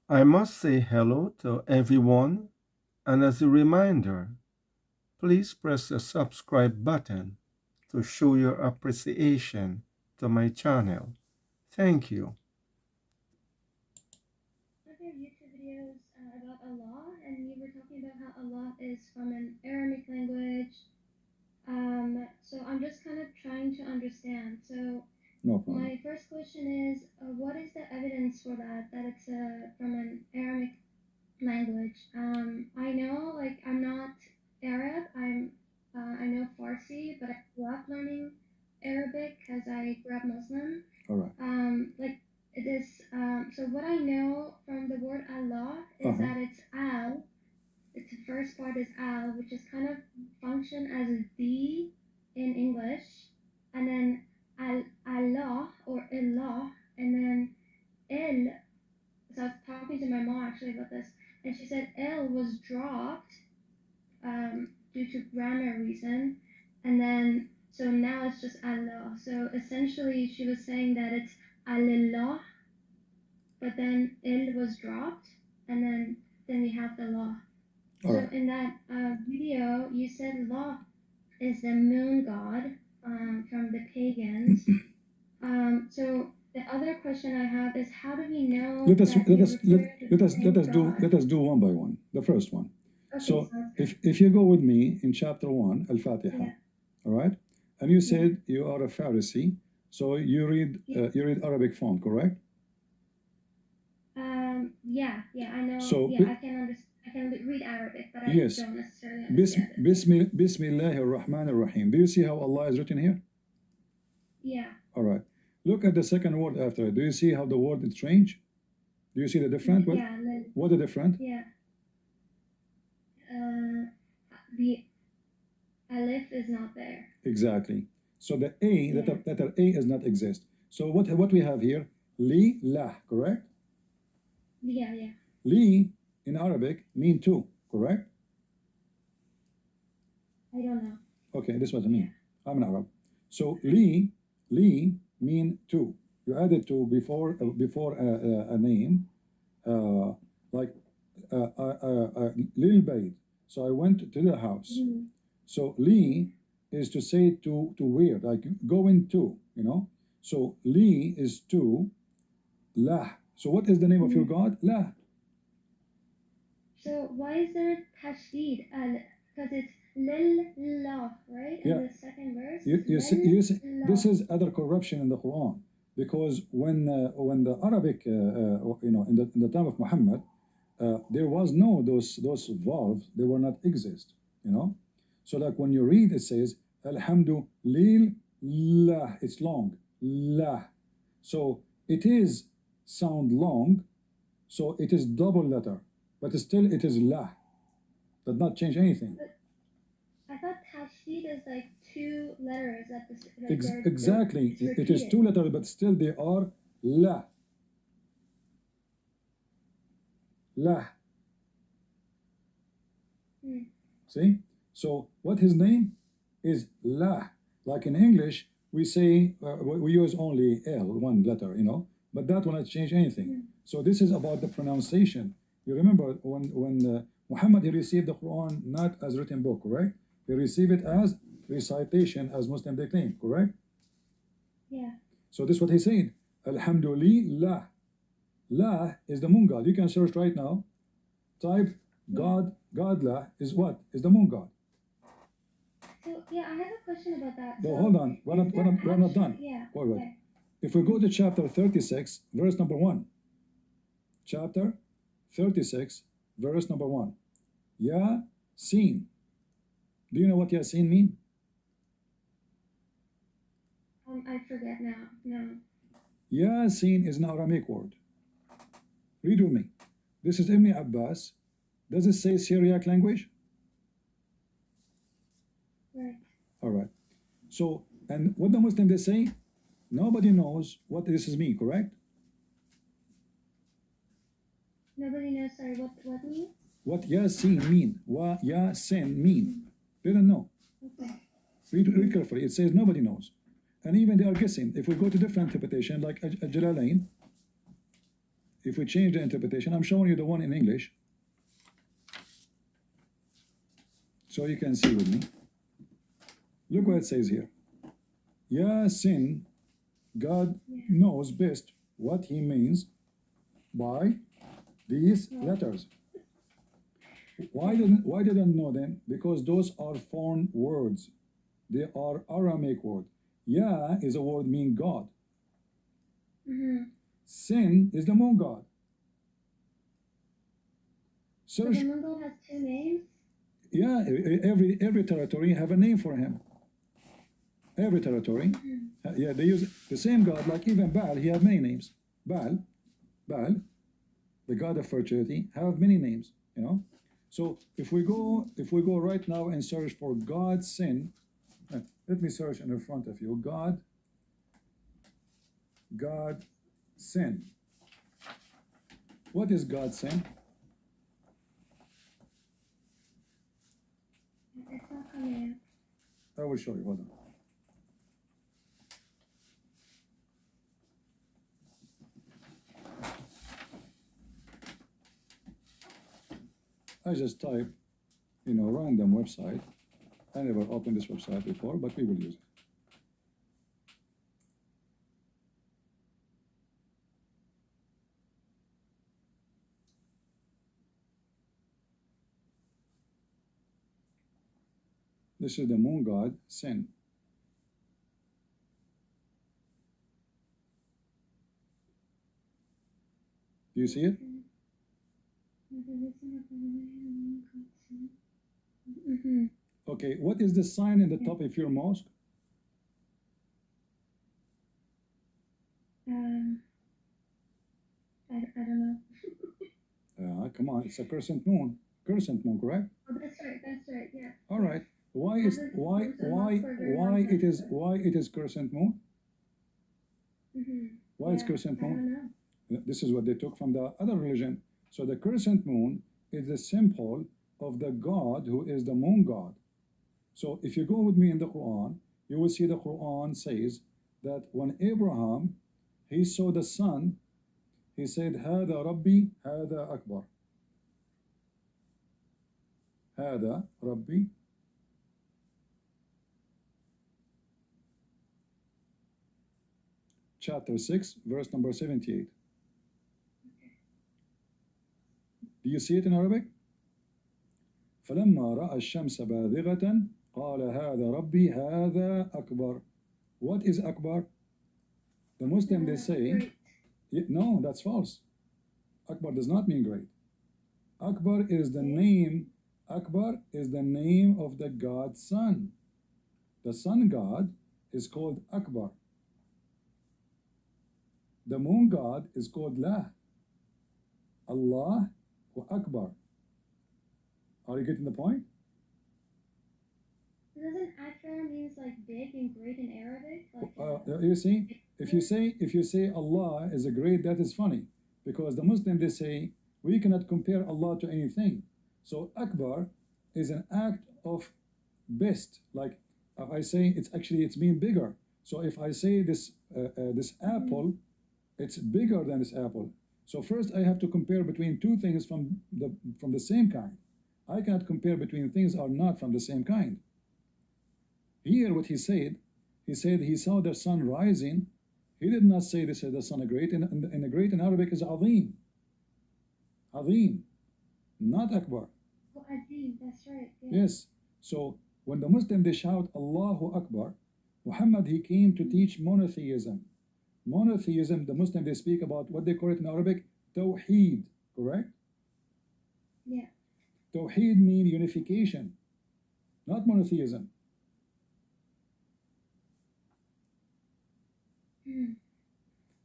I must say hello to everyone, and as a reminder, please press the subscribe button to show your appreciation to my channel. Thank you. Other YouTube videos about Allah, and you were talking about how Allah is from an Aramaic language. So I'm just kind of trying to understand. So No problem. my first question is, what is the evidence for that? That it's from an Aramaic language. I know, like, I'm not Arab. I know Farsi, but I grew up learning Arabic because I grew up Muslim. All right. Like this. So what I know from the word Allah is that it's al. Its first part is al, which is kind of function as the in English, and then Allah or illah, and then il. So I was talking to my mom actually about this, and she said L was dropped due to grammar reason, and then so now it's just Allah. So essentially, she was saying that it's Alillah, but then Il was dropped, and then we have the law. All So right. in that video, you said Law is the moon god from the pagans. So the other question I have is, how do we know Let us that let you're us let, referring to let the us let same us do God? let us do one by one. The first one. Okay, So sounds good. if you go with me in chapter 1, Al-Fatiha, Yeah. all right, and you said you are a Pharisee, so you read Arabic font, correct? Yeah, I know. So Yeah, I can understand. I can read Arabic, but I yes, don't necessarily understand it. Bismillah ar-Rahman ar-Rahim. Do you see how Allah is written here? Yeah. All right. Look at the second word after it. Do you see how the word is strange? Do you see the different? Yeah. And then, what the different? yeah. The alif is not there. Exactly. So the A, letter A does not exist. So what we have here, li, lah, correct? Yeah, yeah. Li in Arabic mean two, correct? I don't know. Okay, this is what I mean. I'm an Arab. So li mean two. You added two before a name, like Lil Bayt. So I went to the house. So li is to say to where, like going to, you know. So li is to, lah. So what is the name of your God? Lah. So why is there tashdid? Because it's lillah, right? In the second verse. You see, this is other corruption in the Quran, because when the Arabic, in the time of Muhammad, there was no those vowels. They were not exist. You know, so like when you read, it says Alhamdulillah. It's long, lah. So it is sound long, so it is double letter, but still it is lah. Does not change anything. But I thought tashdid is like two letters at the Exactly. It is two letters, but still they are la. La. See? So what his name is La. Like in English, we say we use only L, one letter, you know, but that will not change anything. So this is about the pronunciation. You remember when Muhammad, he received the Quran not as written book, correct? He received it as recitation, as Muslim they claim, correct? Yeah. So this is what he said. Alhamdulillah. La is the moon god. You can search right now. Type God, Godla is what? Is the moon god. So yeah, I have a question about that. But so hold on, we're not done. Yeah. Wait, wait. Okay. If we go to chapter 36, verse number 1. Chapter 36, verse number 1. Yasin. Do you know what Yasin mean? I forget now. No. Yasin is an Aramaic word. Read with me. This is Ibn Abbas. Does it say Syriac language? Right. All right. So, and what the Muslim they say, nobody knows what this is mean, correct? Nobody knows. Sorry, what mean? What Yasin mean? What Yasin mean? They don't know. Okay. Read carefully. It says nobody knows, and even they are guessing. If we go to different interpretation, like Jalalain, if we change the interpretation, I'm showing you the one in English, so you can see with me. Look what it says here. Yasin, God knows best what he means by these letters. Why didn't know them? Because those are foreign words. They are Aramaic word. Ya is a word mean God. Sin is the moon god. So Search. the moon god has two names? Yeah, every territory have a name for him. Every territory. Yeah, they use the same god, like even Baal, he have many names. Baal, the god of fertility, have many names, you know. So if we go right now and search for God sin, let me search in front of you. God sin. What is God sin? It's not coming I will show you. Hold on. I just type, random website. I never opened this website before, but we will use it. This is the moon god, Sin. Do you see it? Okay, what is the sign in the top of your mosque? I don't know. Come on, it's a crescent moon. Crescent moon, correct? Oh, that's right, yeah. All right. Why it is crescent moon? Why it's crescent moon? I don't know. This is what they took from the other religion. So the crescent moon is the symbol of the God who is the moon god. So if you go with me in the Quran, you will see the Quran says that when Abraham, he saw the sun, he said, Hada Rabbi, Hada Akbar. Hada Rabbi. Chapter 6, verse number 78. Do you see it in Arabic? فلما رأى الشمس باذغة قال هذا ربي هذا أكبر. What is Akbar? The Muslim they say, no, that's false. Akbar does not mean great. Akbar is the name. Akbar is the name of the God's son. The sun god is called Akbar. The moon god is called La. Allah wa Akbar. Are you getting the point? Doesn't Akbar means like big and great in Arabic? You see, if you say Allah is a great, that is funny, because the Muslim they say we cannot compare Allah to anything. So Akbar is an act of best. Like if I say it's being bigger. So if I say this apple, it's bigger than this apple. So first I have to compare between two things from the same kind. I cannot compare between things are not from the same kind. Here what he said he saw the sun rising. He did not say this is the sun great. In a great in Arabic is Azim. Azim, not Akbar. Oh, Azim, that's right. Yeah. Yes. So when the Muslim they shout Allahu Akbar, Muhammad he came to teach monotheism. Monotheism, the Muslim they speak about what they call it in Arabic, Tawheed, correct? Yeah. Tawheed means unification, not monotheism.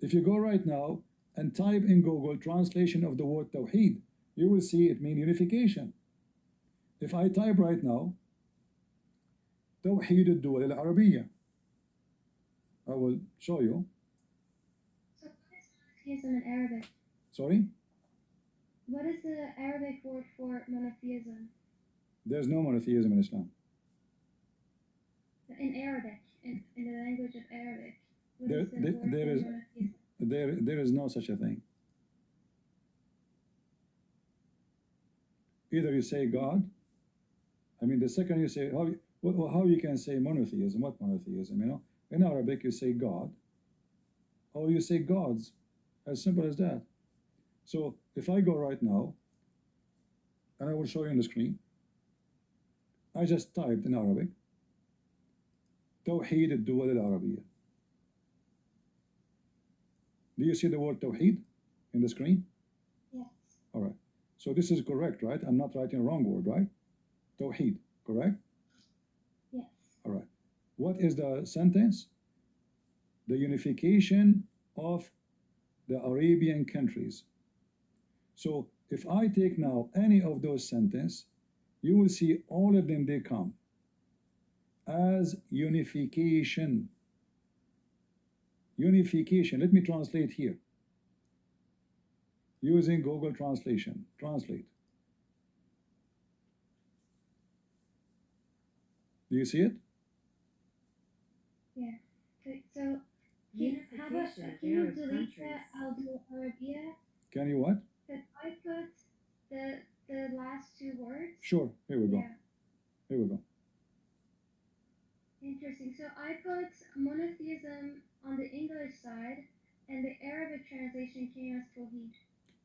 If you go right now and type in Google translation of the word Tawheed, you will see it means unification. If I type right now, توحيد الدول العربية, I will show you. So what is monotheism in Arabic? Sorry? What is the Arabic word for monotheism? There's no monotheism in Islam. In Arabic, in the language of Arabic. What is the word for monotheism? There is no such a thing. either you say God. I mean, the second you say how you can say monotheism? What monotheism? You know, in Arabic you say God, or you say gods, as simple as that. So if I go right now, and I will show you on the screen, I just typed in Arabic توحيد الدول العربية. Do you see the word Tawheed in the screen? Yes. All right. So this is correct, right? I'm not writing a wrong word, right? Tawheed, correct? Yes. All right. What is the sentence? The unification of the Arabian countries. So if I take now any of those sentences, you will see all of them, they come as unification. Unification. Let me translate here. Using Google Translation. Translate. Do you see it? Yeah. So how about, can you delete the Al Arabia? Can you what? Because I put the last two words. Sure. Here we go. Yeah. Here we go. Interesting. So I put monotheism on the English side, and the Arabic translation came as Tawheed.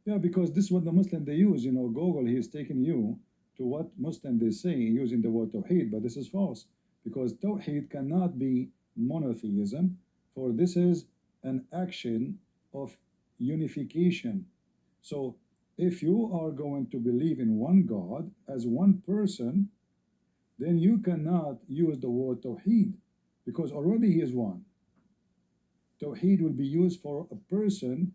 Yeah, because this is what the Muslim they use. You know, Google, he is taking you to what Muslim they say using the word Tawheed, but this is false. Because Tawheed cannot be monotheism, for this is an action of unification. So if you are going to believe in one God as one person, then you cannot use the word Tawheed, because already he is one. Tawheed will be used for a person,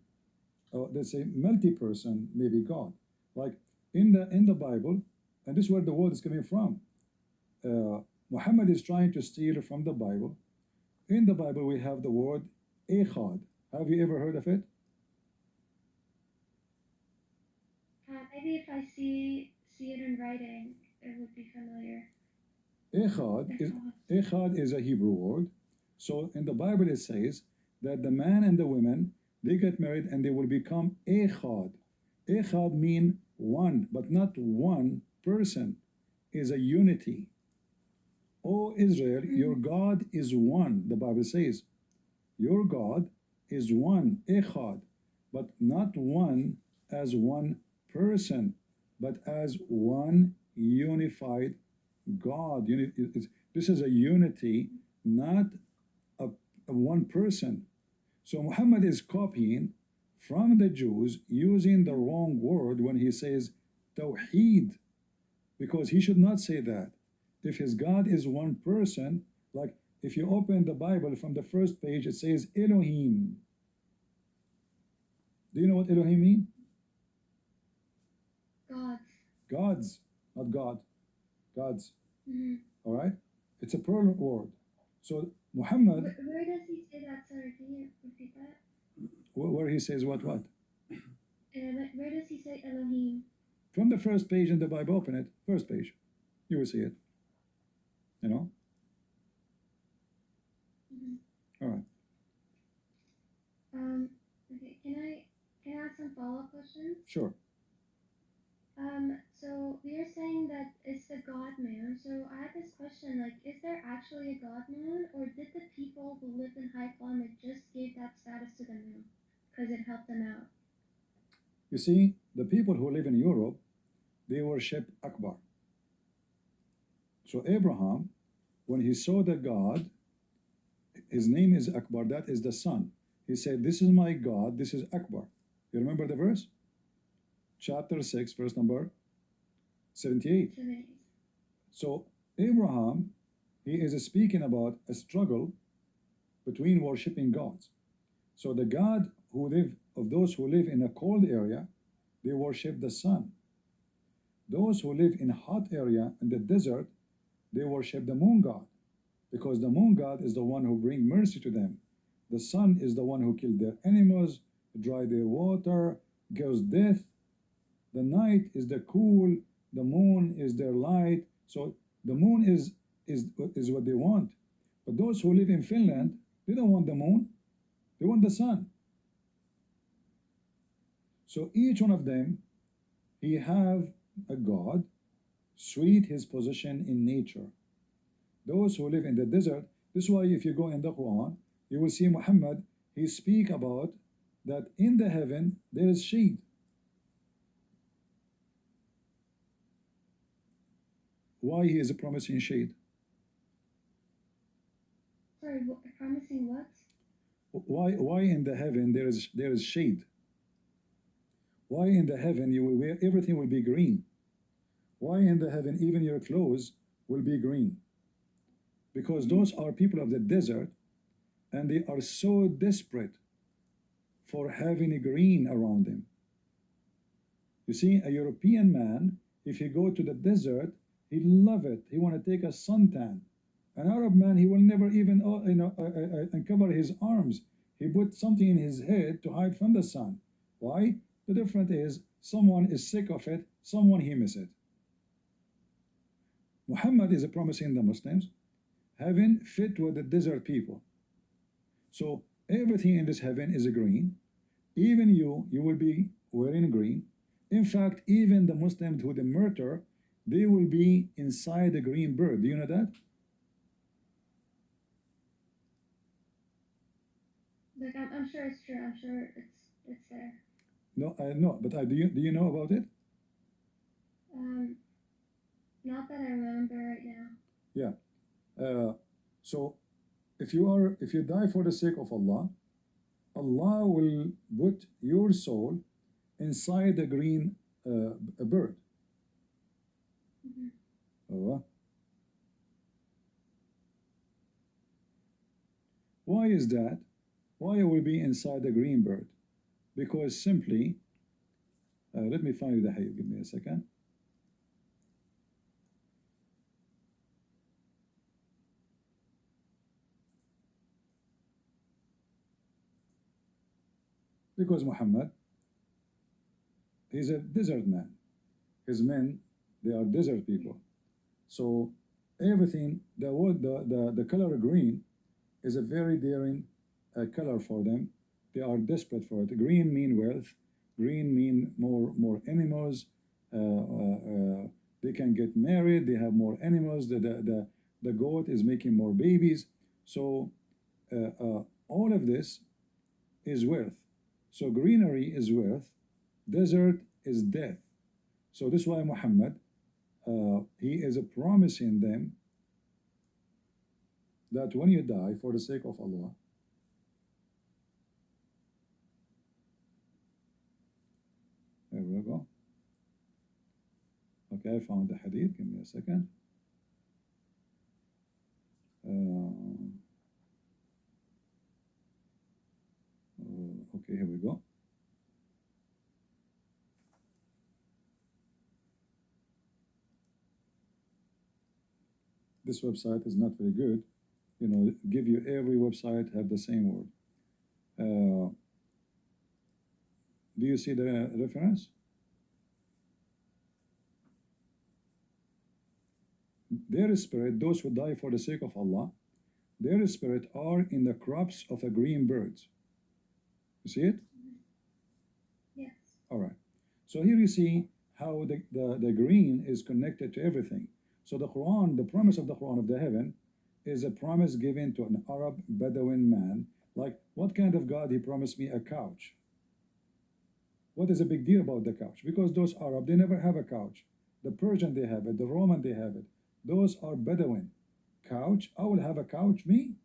let's say multi-person, maybe God. Like in the Bible, and this is where the word is coming from. Muhammad is trying to steal from the Bible. In the Bible, we have the word Echad. Have you ever heard of it? Maybe if I see it in writing, it would be familiar. Echad is a Hebrew word. So in the Bible it says that the man and the women, they get married and they will become Echad. Echad mean one, but not one person, is a unity. O Israel, your God is one, the Bible says. Your God is one, Echad, but not one as one person, but as one unified God. This is a unity, not a one person. So Muhammad is copying from the Jews using the wrong word when he says Tawheed, because he should not say that. If his God is one person, like if you open the Bible from the first page, it says Elohim. Do you know what Elohim means? Gods. Gods, not God. Gods. Mm-hmm. All right? It's a plural word. So Muhammad. Where does he say that? Sorry, can you repeat that? Where he says what? Where does he say Elohim? From the first page in the Bible, open it. First page. You will see it. You know? Mm-hmm. All right. Okay, can I ask some follow-up questions? Sure. So we are saying that it's the God man. So I have this question, like, is there actually a God man, or did the people who lived in high climate just give that status to the moon because it helped them out? You see, the people who live in Europe, they worship Akbar. So Abraham, when he saw the God, his name is Akbar, that is the sun. He said, this is my God, this is Akbar. You remember the verse? Chapter 6, verse number 78. So Abraham, he is speaking about a struggle between worshiping gods. So the God who live, of those who live in a cold area, they worship the sun. Those who live in a hot area in the desert, they worship the moon god, because the moon god is the one who brings mercy to them. The sun is the one who killed their animals, dry their water, gives death. The night is the cool, the moon is their light. So the moon is what they want. But those who live in Finland, they don't want the moon, they want the sun. So each one of them, he have a God, sweet his position in nature. Those who live in the desert, this is why if you go in the Quran, you will see Muhammad, he speak about that in the heaven there is shade. Why he is promising shade? Sorry, promising what? Why in the heaven there is shade? Why in the heaven you will wear everything will be green? Why in the heaven even your clothes will be green? Because those are people of the desert, and they are so desperate for having a green around them. You see, a European man, if he go to the desert, he love it. He want to take a suntan. An Arab man, he will never even uncover his arms. He put something in his head to hide from the sun. Why? The difference is someone is sick of it, someone he miss it. Muhammad is promising the Muslims heaven fit with the desert people. So everything in this heaven is green. Even you will be wearing green. In fact, even the Muslims who they murder, they will be inside the green bird. Do you know that? Like I'm sure it's true. I'm sure it's there. No, no. But do you know about it? Not that I remember right now. Yeah. So if you die for the sake of Allah, Allah will put your soul inside the green bird. Why is that? Why it will be inside the green bird? Because simply, let me find you the hadith. Give me a second. Because Muhammad, he's a desert man. His men, they are desert people. So everything, the color green is a very daring color for them. They are desperate for it. Green mean wealth. Green mean more animals. They can get married. They have more animals. The goat is making more babies. So all of this is wealth. So greenery is wealth. Desert is death. So this is why Muhammad, he is promising them that when you die for the sake of Allah, there we go. Okay, I found the hadith. Give me a second. Okay, here we go. This website is not very good. You know, give you every website have the same word. Do you see the reference? Their spirit, those who die for the sake of Allah, their spirit are in the crops of a green bird. You see it? Yes. All right. So here you see how the green is connected to everything. So the Quran, the promise of the Quran of the heaven, is a promise given to an Arab Bedouin man. Like, what kind of God? He promised me a couch. What is a big deal about the couch? Because those Arab, they never have a couch. The Persian, they have it. The Roman, they have it. Those are Bedouin. Couch, I will have a couch, me.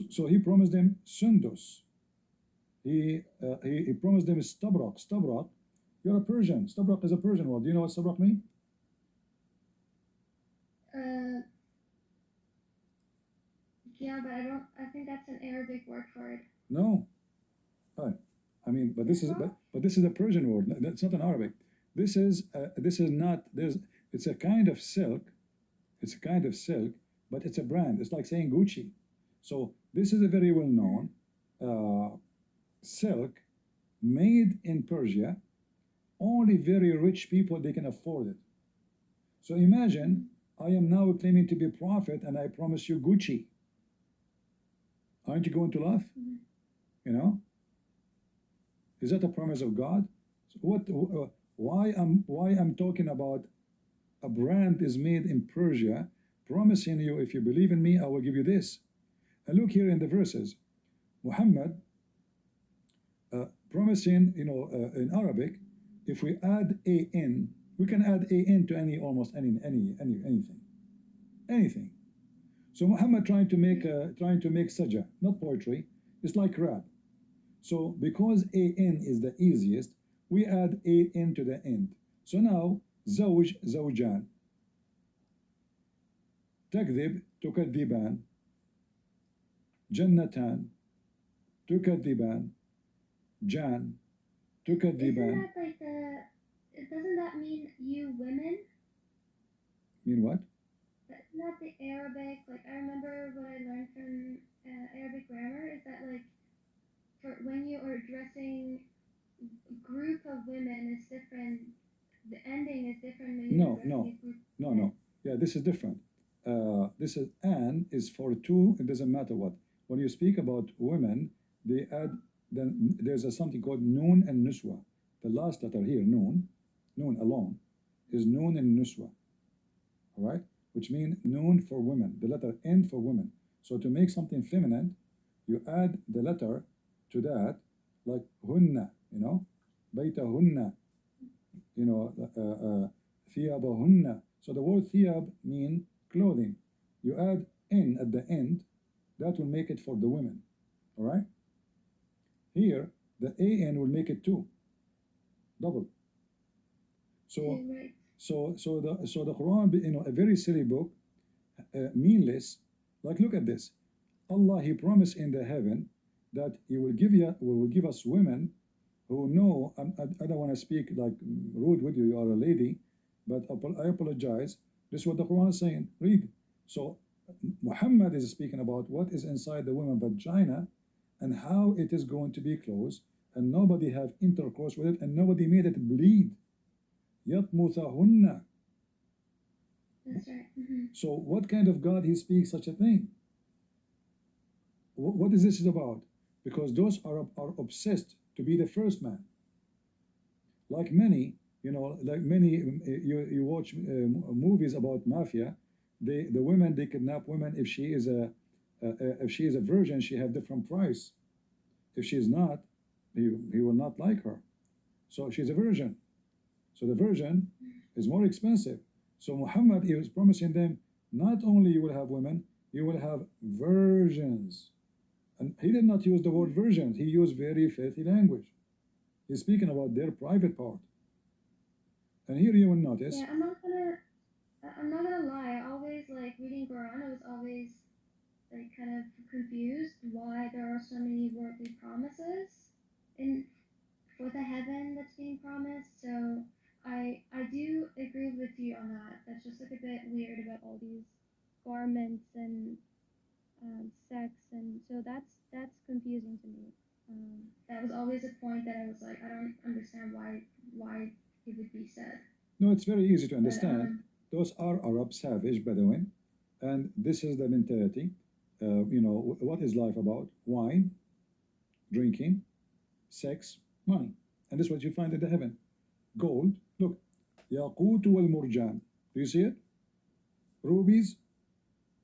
So he promised them Sundus. He promised them Stabrak. Stabrak, you're a Persian. Stabrak is a Persian word. Do you know what Stabrak means? Yeah, but I think that's an Arabic word for it. No. I mean, but this is a Persian word. That's not an Arabic. This is not. It's a kind of silk. It's a kind of silk, but it's a brand. It's like saying Gucci. So this is a very well known silk made in Persia. Only very rich people they can afford it. So imagine I am now claiming to be a prophet and I promise you Gucci. Aren't you going to laugh? You know? Is that a promise of God? So why I'm talking about a brand is made in Persia, promising you, if you believe in me, I will give you this. And look here in the verses, Muhammad promising, in Arabic, if we add an, we can add an to almost anything. So Muhammad trying to make sajja, not poetry. It's like rap. So because an is the easiest, we add an to the end. So now زوج زوجان تكذب تكذبان جنتان تكذبان جان تكذبان. Isn't that like doesn't that mean you women? Mean what? Isn't that the Arabic? Like I remember what I learned from Arabic grammar is that like for when you are addressing a group of women, it's different. The ending is different when you're addressing a group. No. Yeah, this is different. This is an is for two. It doesn't matter what. When you speak about women, they add. Then there's something called noon and nuswa. The last letter here, noon alone, is noon and nuswa. All right, which means noon for women. The letter n for women. So to make something feminine, you add the letter to that, like hunna. Baytahunna. Thiyabahunna. So the word thiyab mean clothing. You add n at the end, that will make it for the women. All right. Here, the an will make it two, double. So the Quran, a very silly book, meaningless. Like look at this. Allah, He promised in the heaven that He will give us women who know. I don't want to speak like rude with you. You are a lady, but I apologize. This is what the Quran is saying. Read. So Muhammad is speaking about what is inside the woman's vagina and how it is going to be closed, and nobody have intercourse with it, and nobody made it bleed. Yatmuthahunna. That's right. So what kind of God He speaks such a thing? What is this about? Because those are obsessed to be the first man. Like many, you watch movies about mafia. The women, they kidnap women. If she is a virgin, she have different price. If she is not, he will not like her. So she's a virgin. So the virgin is more expensive. So Muhammad, he was promising them, not only you will have women, you will have virgins. And he did not use the word virgins. He used very filthy language. He's speaking about their private part. And here you will notice. Yeah, I'm not gonna lie. I always like reading Quran. I was always like kind of confused why there are so many worldly promises for the heaven that's being promised. So I do agree with you on that. That's just like a bit weird about all these garments and sex, and so that's confusing to me. That was always a point that I was like, I don't understand why it would be said. No, it's very easy to understand. Those are Arab savage Bedouin, and this is the mentality. What is life about? Wine, drinking, sex, money, and this is what you find in the heaven. Gold. Look, Yaqut wal Murjan. Do you see it? Rubies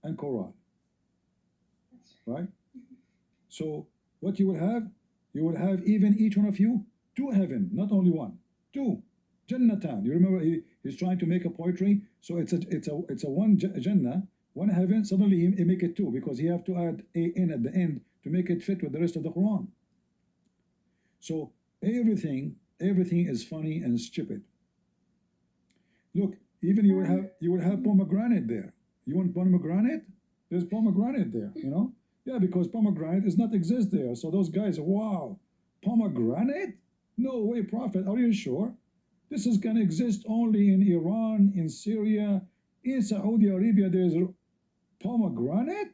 and coral. Right? So what you will have even each one of you two heaven, not only one, two. Jannatan. You remember he's trying to make a poetry, so it's a one Jannah, one heaven. Suddenly he make it two because he have to add an at the end to make it fit with the rest of the Quran. So everything is funny and stupid. Look, even you will have pomegranate there. You want pomegranate? There's pomegranate there. Yeah, because pomegranate does not exist there. So those guys, wow, pomegranate? No way, Prophet. Are you sure? This is going to exist only in Iran, in Syria, in Saudi Arabia. There's pomegranate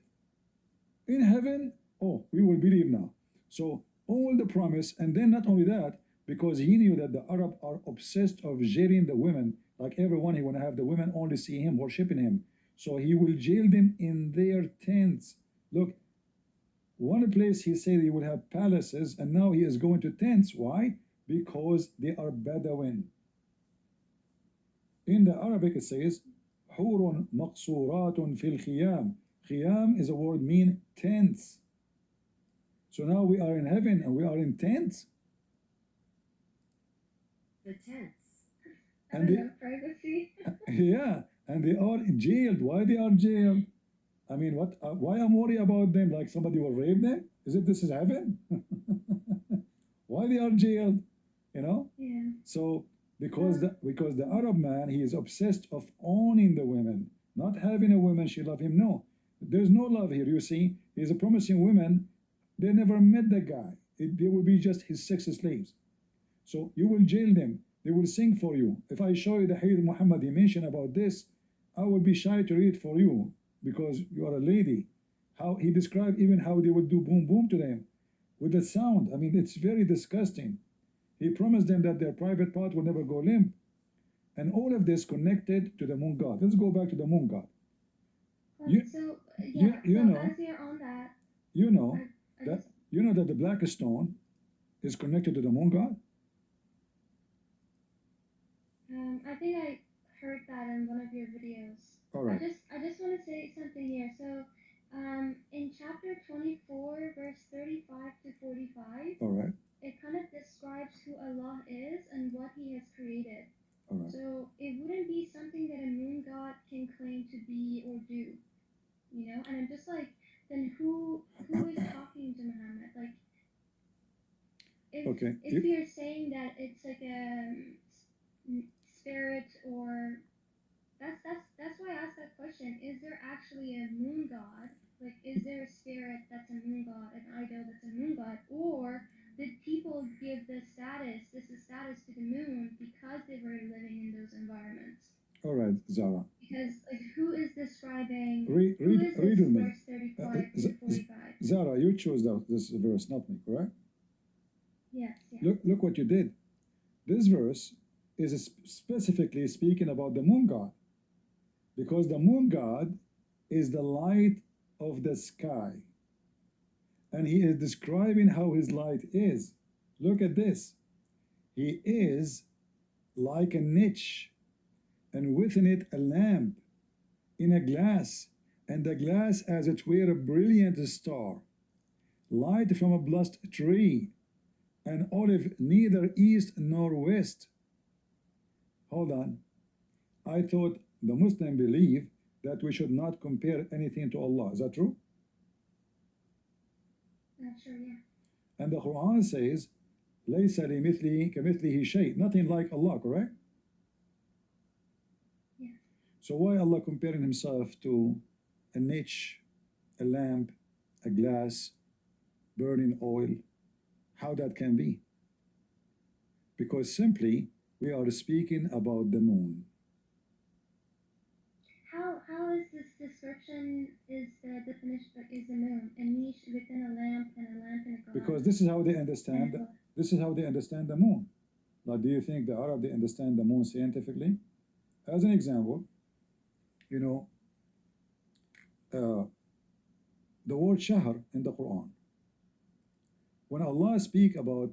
in heaven. Oh, we will believe now. So all the promise, and then not only that, because he knew that the Arab are obsessed of jailing the women. Like everyone, he want to have the women only see him, worshiping him. So he will jail them in their tents. Look, one place he said he would have palaces, and now he is going to tents. Why? Because they are Bedouin. In the Arabic it says حور مقصورات في الخيام. Khiyam is a word mean tents. So now we are in heaven and we are in tents. The tents. And they, privacy. yeah, and they are jailed. Why they are jailed? I mean, what? Why I'm worried about them? Like somebody will rape them? Is it this is heaven? Why they are jailed? You know? Yeah. So because the Arab man, he is obsessed of owning the women, not having a woman she love him. No, there's no love here. You see, he's promising women. They never met the guy. They will be just his sex slaves. So you will jail them. They will sing for you. If I show you the Hadith Muhammad he mentioned about this, I will be shy to read for you because you are a lady. How he described even how they would do boom boom to them with the sound. I mean, it's very disgusting. He promised them that their private part will never go limp. And all of this connected to the moon god. Let's go back to the moon god. You know, as you're on that, you know I that just, you know that the black stone is connected to the moon god. I think I heard that in one of your videos. All right. I just want to say something here. So, in chapter 24, verse 35 to 45, All right. it kind of describes who Allah is and what He has created. All right. So it wouldn't be something that a moon god can claim to be or do, you know. And I'm just like, then who is talking to Muhammad? Like, if you're saying that it's like a spirit, or that's why I asked that question. Is there actually a moon god? Like, is there a spirit that's a moon god, an idol that's a moon god, or did people give this status to the moon because they were living in those environments? All right, Zara. Because like, who is describing? Read with me. Verse 35 to 45. Zara, you chose this verse, not me, correct? Yes. Yeah. Look what you did. This verse is specifically speaking about the moon god, because the moon god is the light of the sky, and he is describing how his light is. Look at this. He is like a niche, and within it a lamp in a glass, and the glass as it were a brilliant star, light from a blessed tree, and olive neither east nor west. Hold on. I thought the Muslim believe that we should not compare anything to Allah. Is that true? Not sure, yeah. And the Quran says, لَيْسَ لِمِثْلِهِ كَمِثْلِهِ شَيْء. Nothing like Allah, correct? Yeah. So why Allah comparing himself to a niche, a lamp, a glass, burning oil? How that can be? Because simply we are speaking about the moon. How is this description, is the definition, is the moon a niche within a lamp and a lamp in a glass? Because this is how they understand the moon. Now, do you think the Arab they understand the moon scientifically? As an example, you know, the word shahr in the Quran. When Allah speak about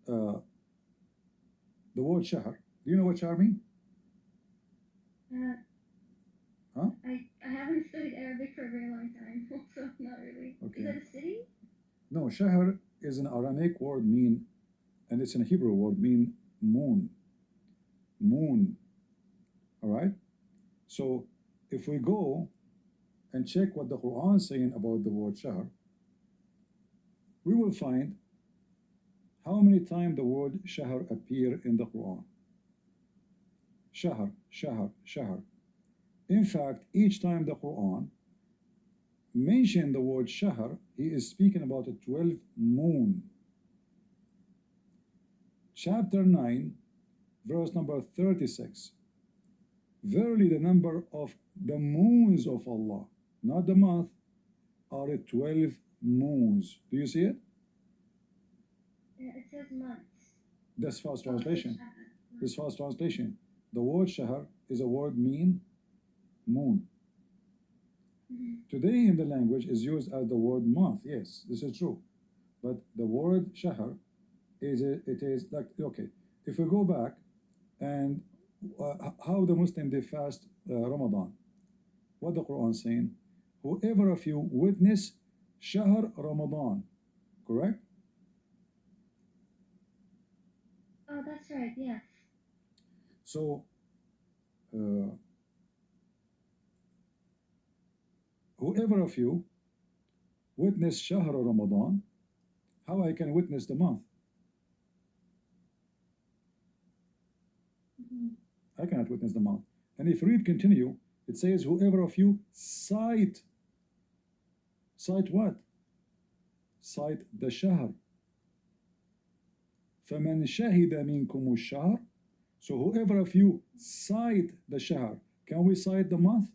the word shahr, do you know what shahr means? Huh? I haven't studied Arabic for a very long time, so not really. Okay. Is it a city? No, shahr is an Aramaic word mean, and it's a Hebrew word mean moon. Moon. All right? So if we go and check what the Quran is saying about the word shahr, we will find how many times the word shahr appear in the Quran. Shahr, shahr, shahr. In fact, each time the Quran mention the word shahr, he is speaking about a 12 moon. Chapter 9, verse number 36. Verily the number of the moons of Allah, not the month, are 12 moons. Do you see it? Yeah, it says months. That's fast translation. This fast translation. The word shahr is a word mean moon. Today in the language is used as the word month. Yes, this is true. But the word shahr it is like, okay, if we go back and how the Muslim they fast Ramadan. What the Quran saying? Whoever of you witness Shahr Ramadan, correct? Oh, that's right. Yes. So whoever of you witness Shahr Ramadan, how I can witness the month? I cannot witness the month. And if you read continue, it says, whoever of you sight what? Sight the shahr. فَمَنْ شَهِدَ مِنْكُمُ الشَّهْرِ. So whoever of you sight the shahr. Can we sight the month?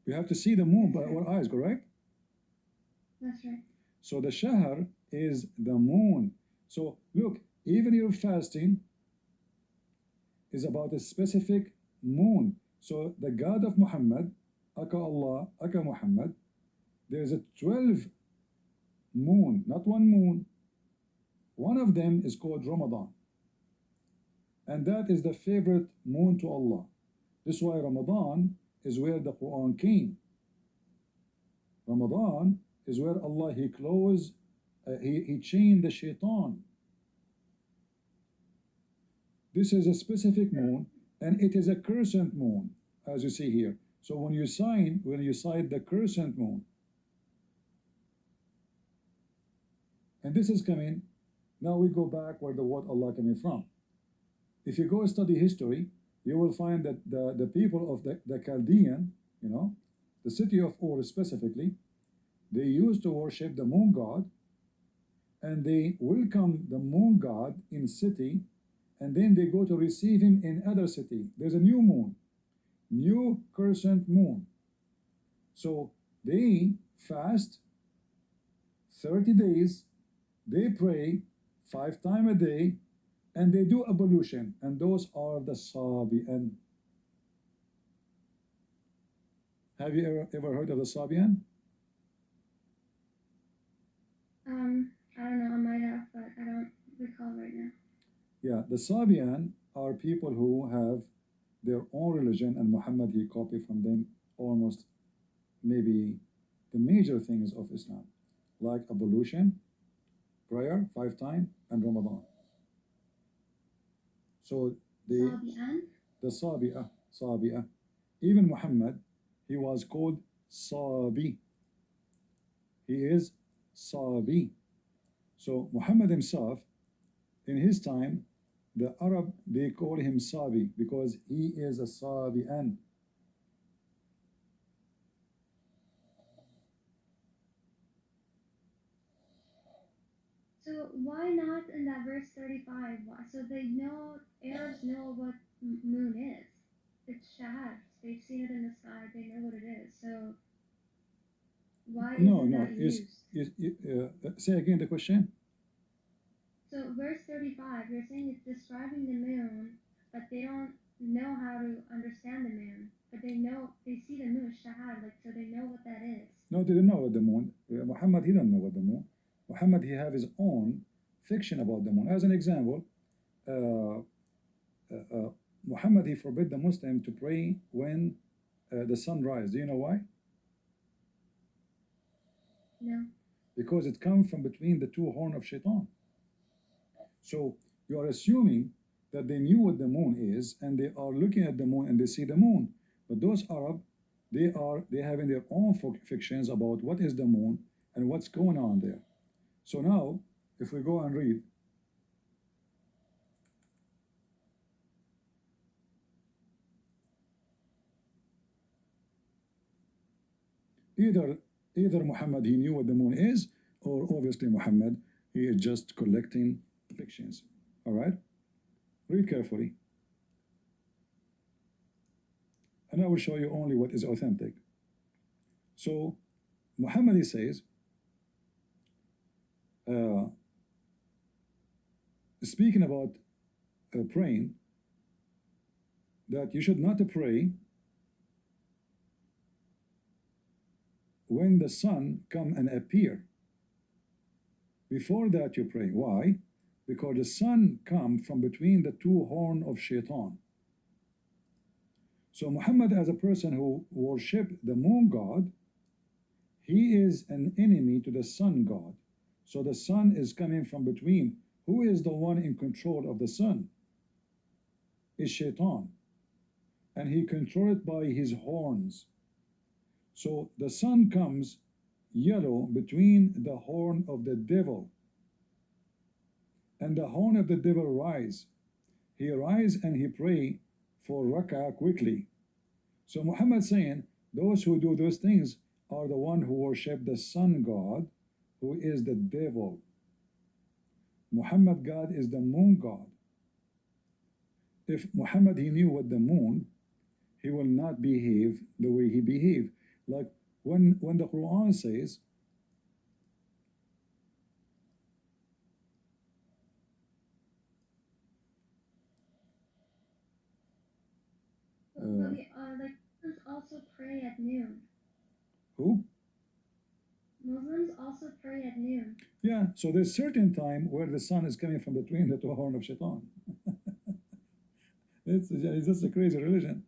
We have to see the moon by our eyes, correct? That's right. So the shahr is the moon. So look, even your fasting is about a specific moon. So the God of Muhammad, Aka Allah, Aka Muhammad, there is a 12 moon, not one moon. One of them is called Ramadan. And that is the favorite moon to Allah. This is why Ramadan is where the Quran came. Ramadan is where Allah, He closed, He chained the shaitan. This is a specific moon, and it is a crescent moon, as you see here. So when you sight the crescent moon, and this is coming, now we go back where the word Allah coming from. If you go study history, you will find that the people of the Chaldean, you know, the city of Ur specifically, they used to worship the moon god, and they welcome the moon god in city, and then they go to receive him in other city. There's a new moon, new crescent moon. So they fast 30 days, they pray 5 times a day, and they do ablution, and those are the Sabi'an. Have you ever heard of the Sabi'an? I don't know, I might have, but I don't recall right now. Yeah, the Sabi'an are people who have their own religion, and Muhammad, he copied from them almost maybe the major things of Islam, like ablution, prayer 5 times, and Ramadan. So the Sabi'ah. Even Muhammad, he was called Sabi. He is Sabi. So Muhammad himself, in his time, the Arab, they call him Sabi because he is a Sabi'an. So why not in that verse 35? So they know, Arabs know what moon is. It's Shahar. They've seen it in the sky. They know what it is. So why isn't that used? Say again the question. So verse 35, you're saying it's describing the moon, but they don't know how to understand the moon. But they know, they see the moon, Shahar, like, so they know what that is. No, they don't know what the moon. Muhammad, he don't know what the moon. Muhammad, he have his own fiction about the moon. As an example, Muhammad, he forbid the Muslim to pray when the sun rises. Do you know why? No. Because it comes from between the two horns of shaitan. So you are assuming that they knew what the moon is, and they are looking at the moon and they see the moon. But those Arab, they having their own fictions about what is the moon and what's going on there. So now, if we go and read, either Muhammad, he knew what the moon is, or obviously Muhammad, he is just collecting fictions. All right, read carefully, and I will show you only what is authentic. So Muhammad, he says, speaking about praying, that you should not pray when the sun come and appear. Before that you pray. Why? because the sun come from between the two horns of Shaitan. So Muhammad, as a person who worship the moon god, he is an enemy to the sun god. So the sun is coming from between. Who is the one in control of the sun? Is Shaitan. And he controlled it by his horns. So the sun comes yellow between the horn of the devil. And the horn of the devil rise. He rise and he pray for rak'ah quickly. So Muhammad saying, those who do those things are the one who worship the sun god, who is the devil. Muhammad God is the moon god. If Muhammad he knew what the moon, he will not behave the way he behaved. Like when the Quran says, like Muslims also pray at noon. who? Muslims also pray at noon. Yeah, so there's certain time where the sun is coming from between the two horns of Shaitan. It's just a crazy religion.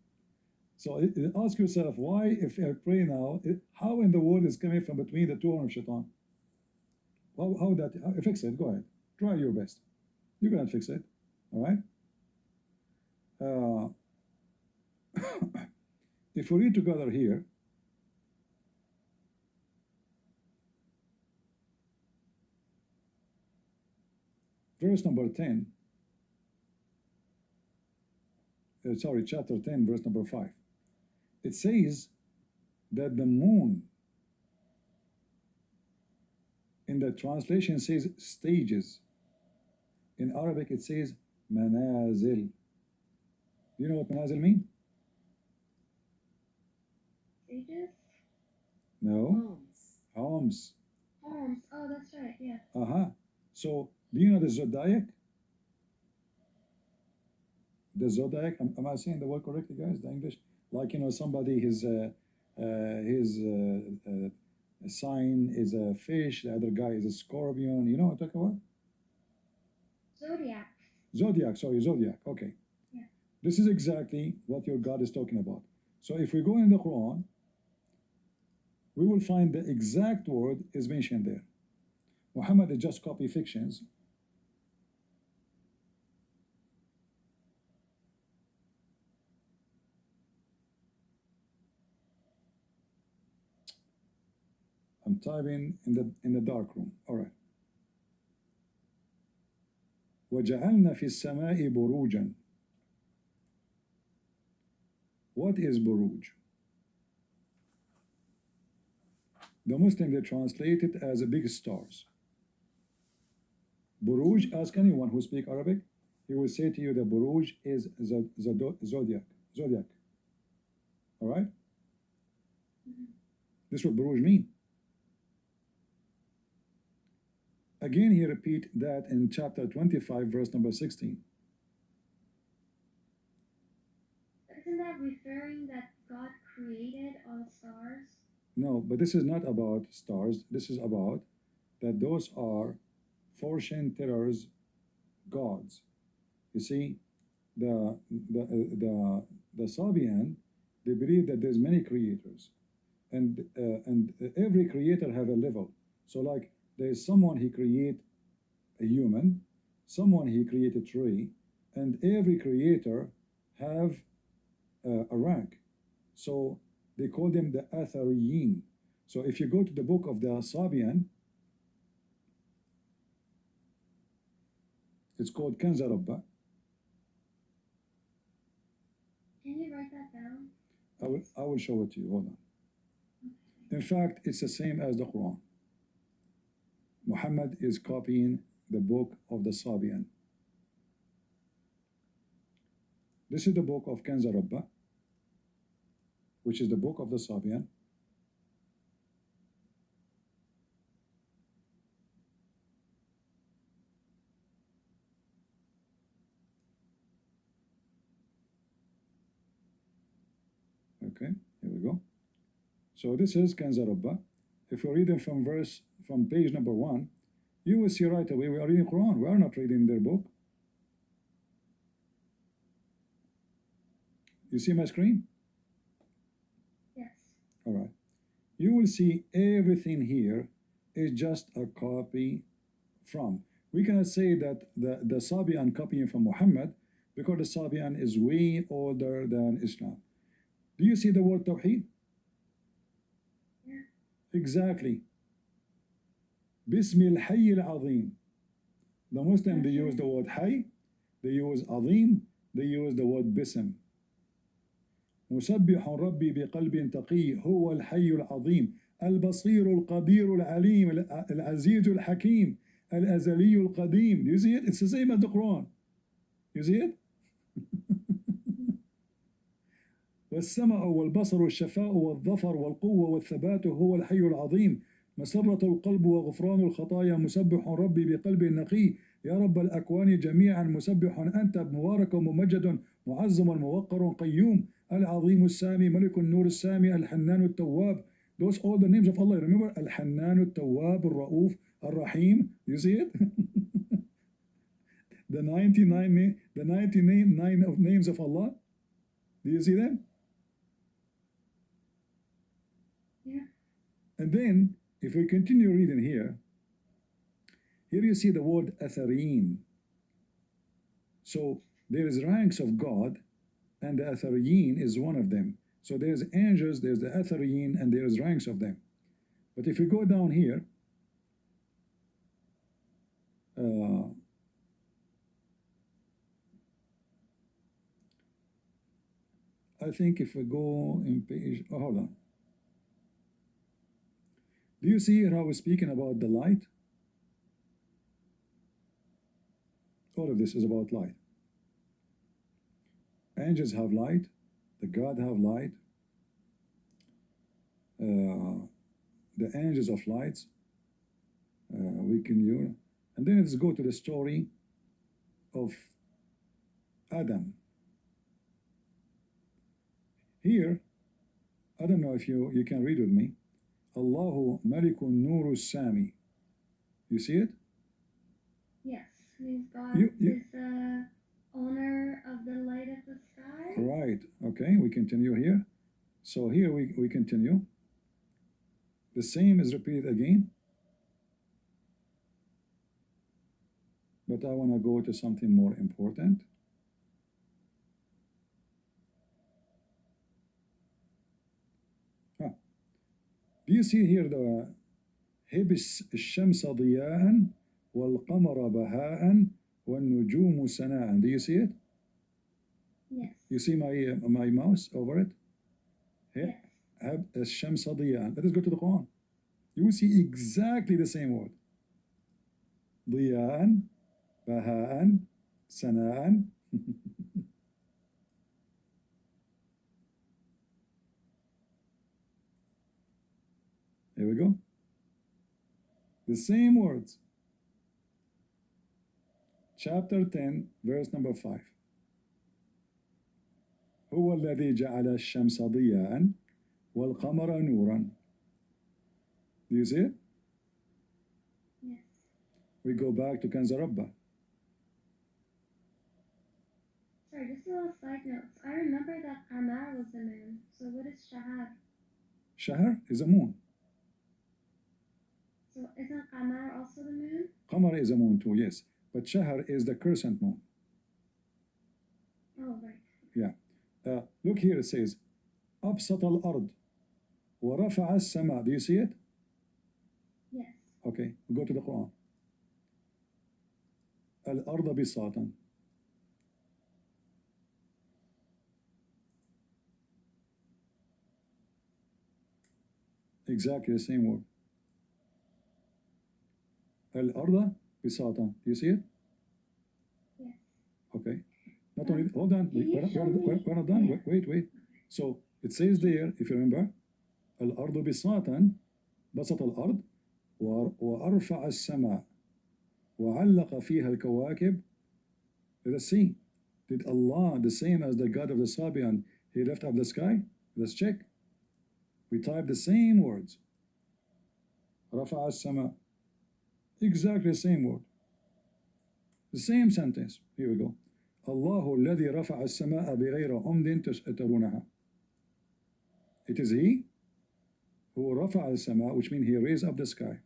So ask yourself, why, if I pray now, how in the world is coming from between the two horns of Shaitan? How fix it? Go ahead, try your best. You cannot fix it, all right? If we read together here, verse number 10, sorry, chapter 10, verse number 5. It says that the moon, in the translation says stages. In Arabic it says manazil. Do you know what manazil mean? Stages? No. Homes. Homes. Oh, that's right, yeah. So, do you know the zodiac? The zodiac, am I saying the word correctly, guys? The English? Like, you know, somebody, his sign is a fish, the other guy is a scorpion. You know what I'm talking about? Zodiac. Zodiac, sorry, zodiac. Okay. Yeah. This is exactly what your God is talking about. So if we go in the Quran, we will find the exact word is mentioned there. Muhammad is just copy fictions. I'm typing in the dark room. All right. وَجَعَلْنَا فِي السَّمَاءِ بُرُوجًا. What is buruj? The Muslim, they translate it as a big stars. Buruj, ask anyone who speaks Arabic, he will say to you that buruj is zodiac. All right? This is what buruj mean. Again, he repeat that in chapter 25, verse number 16. Isn't that referring that God created all stars? No, but this is not about stars. This is about that those are fortune tellers, gods. You see, the Sabian, they believe that there's many creators, and every creator have a level. So like there's someone he create a human, someone he create a tree, and every creator have a rank. So they call them the Athariyin. So if you go to the book of the Sabian, it's called Kanz Rabba. Can you write that down? I will show it to you. Hold on. In fact, it's the same as the Quran. Muhammad is copying the book of the Sabian. This is the book of Kanz Rabba, which is the book of the Sabian. Okay, here we go. So this is Kanz Rabba. If you read them from page number 1, you will see right away we are reading Quran. We are not reading their book. You see my screen? Yes. All right. You will see everything here is just a copy from. We cannot say that the Sabian copying from Muhammad because the Sabian is way older than Islam. Do you see the word Tawheed? Yeah. Exactly. Bismil Hayy al-Azim. The Muslim, they use the word Hayy, they use Azim, they use the word Bism. مسبح ربي بقلب تقي هو الحي العظيم البصير القدير العليم العزيز الحكيم الأزلي القديم. Do you see it? It's the same as the Quran. You see it? والسمع والبصر والشفاء والظفر والقوة والثبات هو الحي العظيم مسرة القلب وغفران الخطايا مسبح ربي بقلب نقي يا رب الأكوان جميعا مسبح أنت مبارك وممجد معظم موقر قيوم العظيم السامي ملك النور السامي الحنان التواب. Those all the names of Allah. Remember الحنان التواب الرؤوف الرحيم. You see it? the 99 of names of Allah. Do you see them? Yeah. And then if we continue reading here you see the word Athareen. So there is ranks of God and the Athareen is one of them. So there's angels, there's the Athareen, and there's ranks of them. But if we go down here, I think if we go in page, oh, hold on. Do you see how we're speaking about the light? All of this is about light. Angels have light, the God have light, the angels of lights, we can use. And then let's go to the story of Adam. Here, I don't know if you can read with me. Allahu Malikun Nuru Sami. You see it? Yes. Means God is the owner of the light of the sky. Right. Okay, we continue here. So here we continue. The same is repeated again. But I want to go to something more important. Do you see here the هبس الشمس ضياء والقمر بهاء والنجوم سناء? Do you see it? Yes. You see my mouse over it? Yes. هب الشمس ضياء. Let us go to the Quran. You will see exactly the same word. ضياء بهاء سناء. Here we go. The same words. Chapter 10, verse number 5. هو الذي جعل الشمس ضياء والقمر نورا. Do you see it? Yes. We go back to Kanz Rabbah. Sorry, just a little side note. I remember that Qamar was the moon. So what is Shahar? Shahar is a moon. So isn't Qamar also the moon? Qamar is a moon too, yes. But Shahar is the crescent moon. Oh, right. Yeah. Look here, it says, أبسط الأرض ورفع السماء. Do you see it? Yes. Okay, we go to the Quran. الأرض بساطا. Exactly the same word. الأرض بساطا. Do you see it? Yes. Okay. Not only, hold on, we're not done. Wait. So it says there, if you remember, الأرض بساطا بسط الأرض وأرفع السماء وعلق فيها الكواكب. Let's see. Did Allah, the same as the God of the Sabian, he left up the sky? Let's check. We type the same words. رفع السماء. Exactly the same word. The same sentence. Here we go. الله الذي رفع السماء بغير عمد ترونها. It is He who رفع السماء, which means He raised up the sky.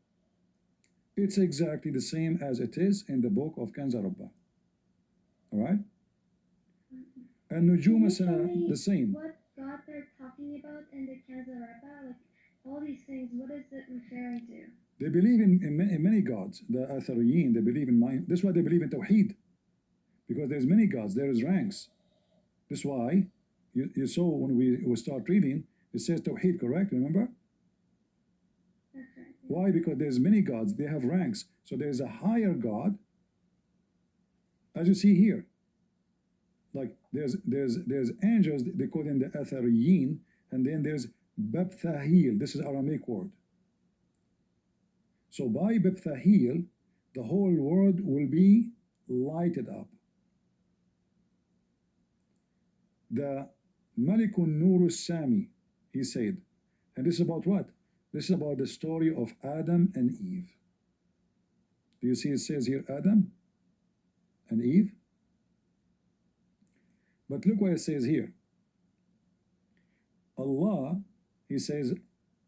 It's exactly the same as it is in the book of Kanz Rabbah. Alright? And Nujum Sana, the same. What God they're talking about in the Kanz Rabbah? Like, all these things, what is it referring to? They believe in many gods. The Athariyin, they believe in mine. That's why they believe in Tawheed. Because there's many gods, there is ranks. That's why you saw when we start reading, it says Tawheed, correct? Remember? That's right. Why? Because there's many gods, they have ranks. So there's a higher God, as you see here. Like there's angels, they call them the Athariyin, and then there's Babthahil. This is Aramaic word. So by Babthahil, the whole world will be lighted up. The Malikun Nur Sami, he said, and this is about what? This is about the story of Adam and Eve. Do you see it says here Adam and Eve? But look what it says here. Allah, he says,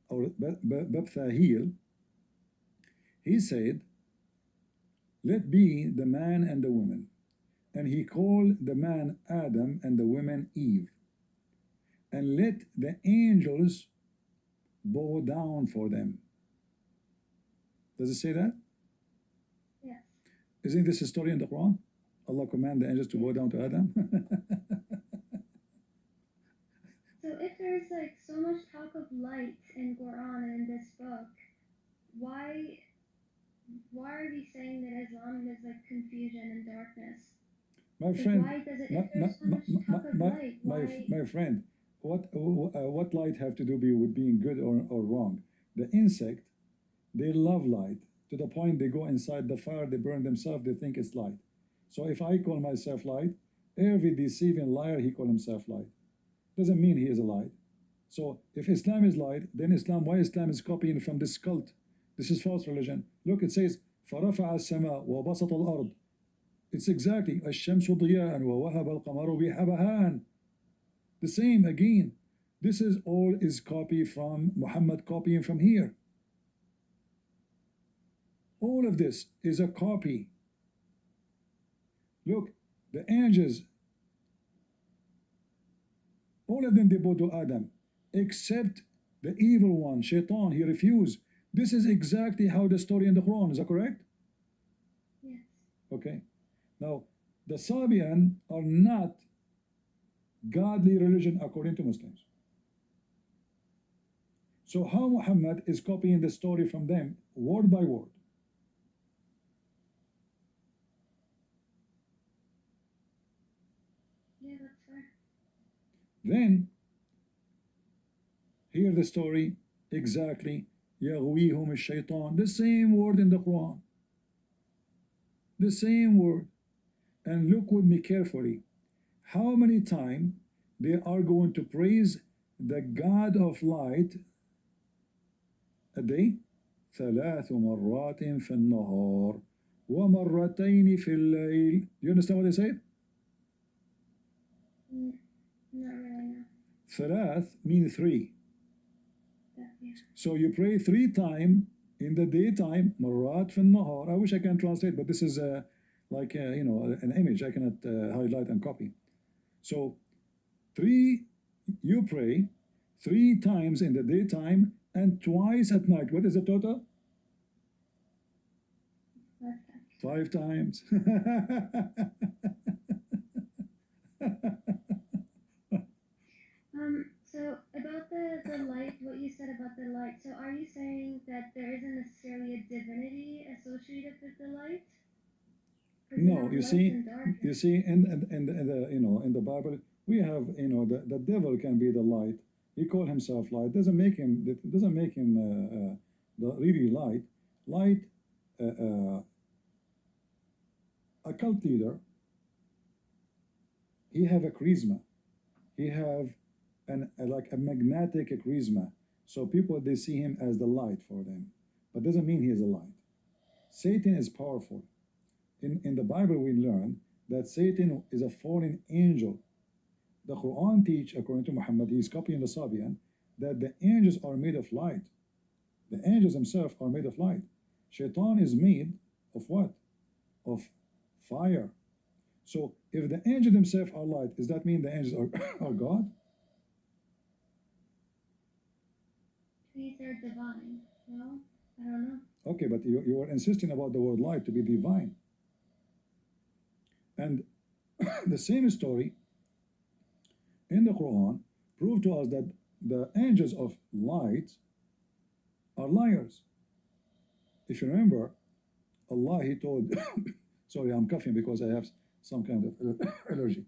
or Babthahil, he said, let be the man and the woman. And he called the man Adam and the woman Eve. And let the angels bow down for them. Does it say that? Yes. Isn't this a story in the Quran? Allah commanded the angels to bow down to Adam? So if there's like so much talk of light in Quran and in this book, why are we saying that Islam is like confusion and darkness? My Like, friend, why does it, if there's so much talk of light, why? my friend, what light have to do with being good or wrong? The insect, they love light to the point they go inside the fire, they burn themselves, they think it's light. So if I call myself light, every deceiving liar, he call himself light. Doesn't mean he is a light. So if Islam is light, then why Islam is copying from this cult? This is false religion. Look, it says, فَرَفَعَ السَّمَاء وَبَسَطَ الْأَرْض. It's exactly الشمس ضياء ووهب القمر بحبهان. The same again. This is all is copy from Muhammad, copying from here. All of this is a copy. Look, the angels, all of them they bow to Adam, except the evil one, Shaitan, he refused. This is exactly how the story in the Quran, is that correct? Yes. Okay. Now, the Sabian are not godly religion according to Muslims. So how Muhammad is copying the story from them, word by word? Yeah, that's fair. Then, hear the story exactly. يَغْوِيهُمُ الشَّيْطَانِ. The same word in the Quran. The same word. And look with me carefully. How many times they are going to praise the God of light a day? ثلاث مرات في النهار ومرتين في الليل. Do you understand what they say? Not really, no. ثلاث means three. Yeah. So you pray 3 times in the daytime, مرات في النهار. I wish I can translate, but this is like you know, an image. I cannot highlight and copy. So 3, you pray 3 times in the daytime and twice at night. What is the total? 5 times. So about the light, what you said about the light. So are you saying that there isn't necessarily a divinity associated with the light? No, you see, in the you know, in the Bible we have, you know, the devil can be the light. He called himself light. Doesn't make him the really light. Light, a cult leader. He have a charisma. He have like a magnetic charisma. So people they see him as the light for them, but doesn't mean he is a light. Satan is powerful. In the Bible, we learn that Satan is a fallen angel. The Quran teach, according to Muhammad, he is copying the Sabian, that the angels are made of light. The angels themselves are made of light. Shaitan is made of what? Of fire. So if the angels themselves are light, does that mean the angels are God? These are divine. No, I don't know. Okay, but you are insisting about the word light to be divine. And the same story in the Quran prove to us that the angels of light are liars. If you remember, Allah, he told, sorry, I'm coughing because I have some kind of allergy.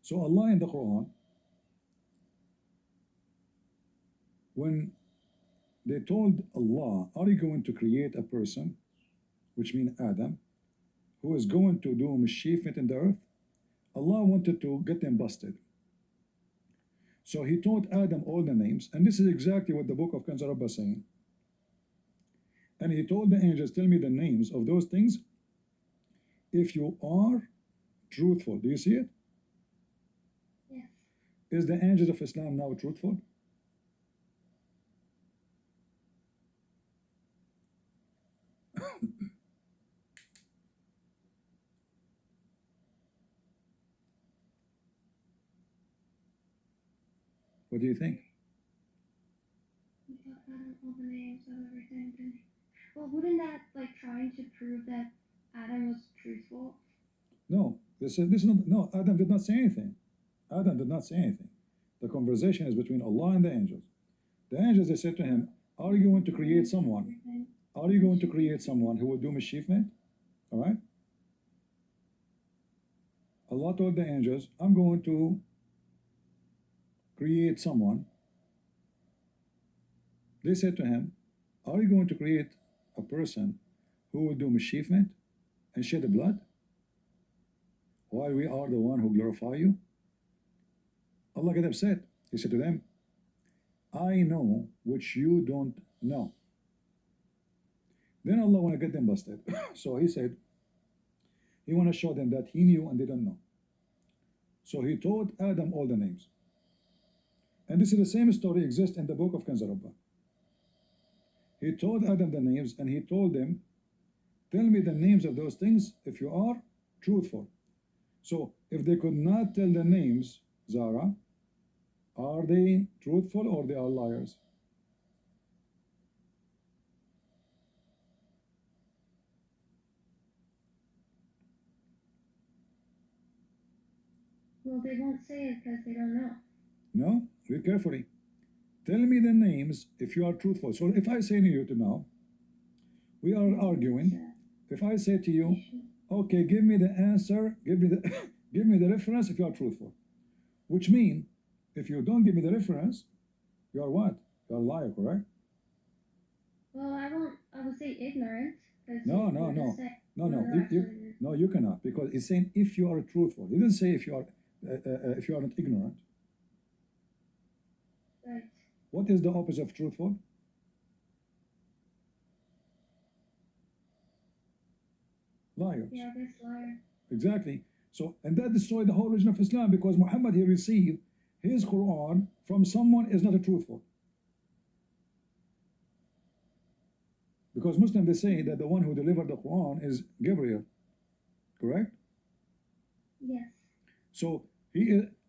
So Allah in the Quran, when they told Allah, are you going to create a person, which means Adam, who is going to do mischievement in the earth? Allah wanted to get them busted. So he taught Adam all the names, and this is exactly what the book of Kanz Rabbah is saying. And he told the angels, tell me the names of those things if you are truthful. Do you see it? Yes. Is the angels of Islam now truthful? What do you think? We taught Adam all the names of everything. Well, wouldn't that like trying to prove that Adam was truthful? No, this is not. No, Adam did not say anything. Adam did not say anything. The conversation is between Allah and the angels. The angels, they said to him, are you going to create someone? Are you going to create someone who will do mischievement? All right? Allah told the angels, I'm going to create someone. They said to him, are you going to create a person who will do mischievement and shed blood while we are the one who glorify you? Allah got upset. He said to them, I know which you don't know. Then Allah want to get them busted. So he said, he want to show them that he knew and they don't know. So he taught Adam all the names. And this is the same story exists in the book of Kanz Rabbah. He told Adam the names and he told them, tell me the names of those things if you are truthful. So if they could not tell the names, Zara, are they truthful or they are liars? Well, they won't say it because they don't know. No, read carefully. Tell me the names if you are truthful. So if I say to you to now, we are arguing. If I say to you, okay, give me the answer, give me the reference if you are truthful. Which means, if you don't give me the reference, you are what? You are a liar, correct? Well, I would say ignorant. No, you cannot, because it's saying if you are truthful. It didn't say if you are not ignorant. Right. What is the opposite of truthful? Liars. Yeah, I guess liar. Exactly. So, and that destroyed the whole religion of Islam, because Muhammad, he received his Quran from someone is not a truthful. Because Muslims, they say that the one who delivered the Quran is Gabriel, correct? Yes. So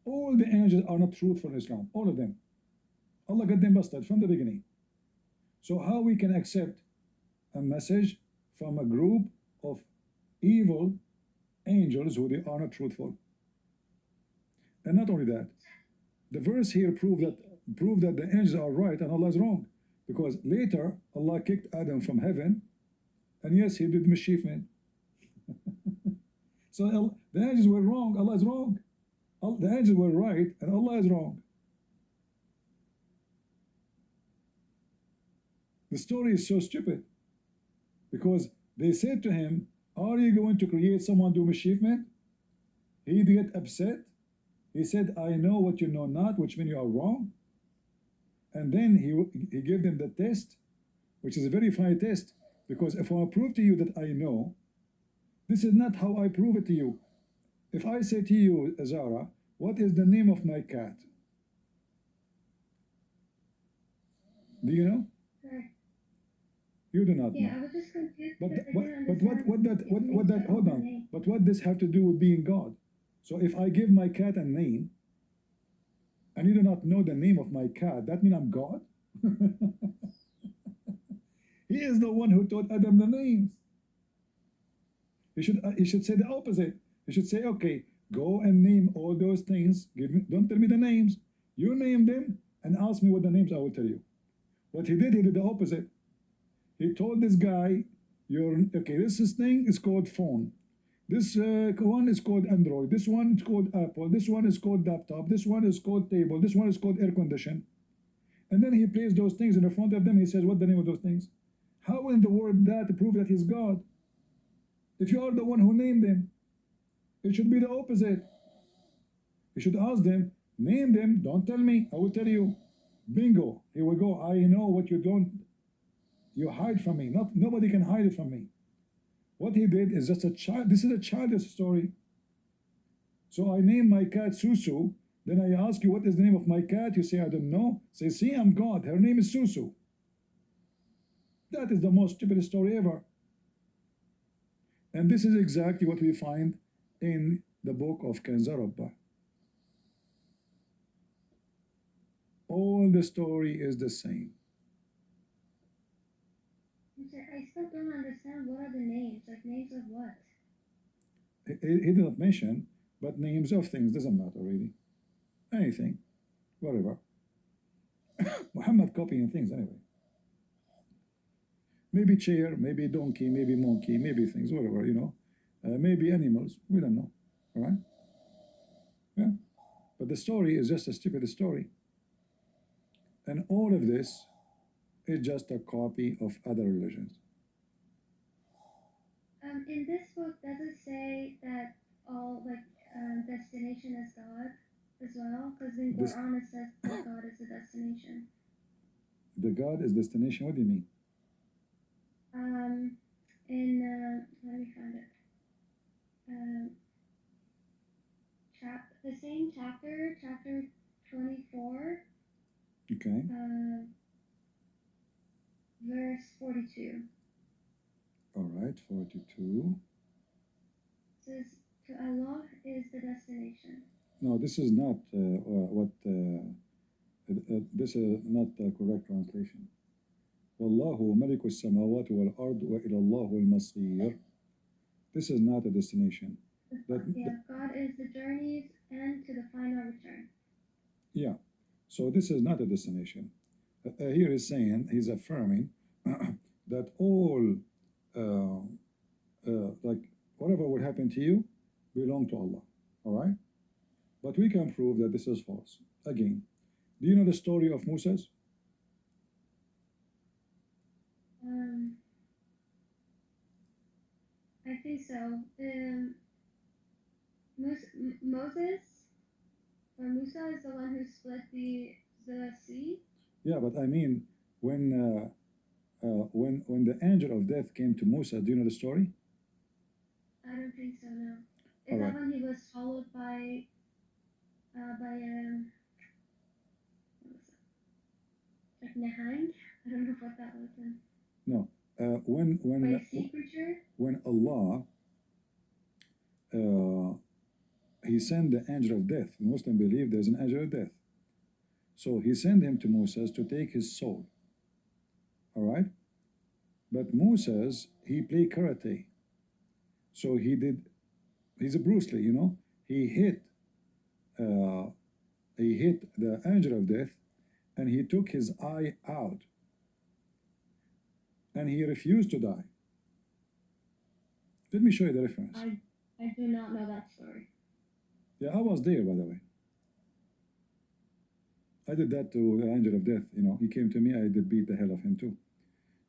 all the angels are not truthful in Islam, all of them. Allah got them busted from the beginning. So how we can accept a message from a group of evil angels who they are not truthful? And not only that, the verse here prove that the angels are right and Allah is wrong, because later Allah kicked Adam from heaven, and yes, he did mischievement. So the angels were wrong, Allah is wrong. The angels were right and Allah is wrong. The story is so stupid, because they said to him, are you going to create someone do mischievement? He get upset. He said, I know what you know not, which means you are wrong. And then he gave them the test, which is a very funny test. Because if I prove to you that I know, this is not how I prove it to you. If I say to you, Zara, what is the name of my cat? Do you know? Right. You do not Yeah, know. I was just confused But because I what, didn't but understand. what that, hold on. Name. But what this have to do with being God? So if I give my cat a name, and you do not know the name of my cat, that means I'm God? He is the one who taught Adam the names. He should say the opposite. He should say, okay, go and name all those things. Don't tell me the names. You name them and ask me what the names I will tell you. What he did the opposite. He told this guy, this thing is called phone. This one is called Android. This one is called Apple. This one is called laptop. This one is called table. This one is called air condition. And then he placed those things in the front of them. He says, what's the name of those things? How in the world that to prove that he's God? If you are the one who named them, it should be the opposite. You should ask them, name them, don't tell me, I will tell you. Bingo, here we go. I know what you hide from me. Nobody can hide it from me. What he did is just a child. This is a childish story. So I name my cat Susu. Then I ask you, what is the name of my cat? You say, I don't know. Say, see, I'm God. Her name is Susu. That is the most stupid story ever. And this is exactly what we find in the book of Kanza Rabbah. All the story is the same. I still don't understand what are the names. Like names of what? He did not mention, but names of things doesn't matter really. Anything, whatever. Muhammad copying things anyway. Maybe chair, maybe donkey, maybe monkey, maybe things, whatever, you know. Maybe animals, we don't know, all right? Yeah, but the story is just a stupid story. And all of this is just a copy of other religions. In this book, does it say that all destination is God as well? Because in Quran it says that God is the destination. The God is destination. What do you mean? Let me find it. The same chapter 24. Okay. Verse 42. All right, 42. Says, to Allah is the destination. No, this is not this is not the correct translation. Wallahu maliku samawati wal ard wa ila Allahu al masir. This is not a destination. God is the journeys and to the final return. Yeah, so this is not a destination. Here he's saying, he's affirming that all, like whatever would happen to you, belong to Allah. All right? But we can prove that this is false. Again, do you know the story of Moses? I think so. Moses or Musa is the one who split the sea. Yeah, but I mean, when the angel of death came to Musa, do you know the story? I don't think so. No. Is that when he was followed by like Nahang? I don't know what that was. No. When by a sea creature? When Allah he sent the angel of death. The Muslim believe there's an angel of death. So he sent him to Moses to take his soul. All right? But Moses, he played karate. So he's a Bruce Lee, you know? He hit the angel of death and he took his eye out. And he refused to die. Let me show you the reference. I do not know that story. Yeah, I was there, by the way. I did that to the angel of death. You know, he came to me, I did beat the hell of him too.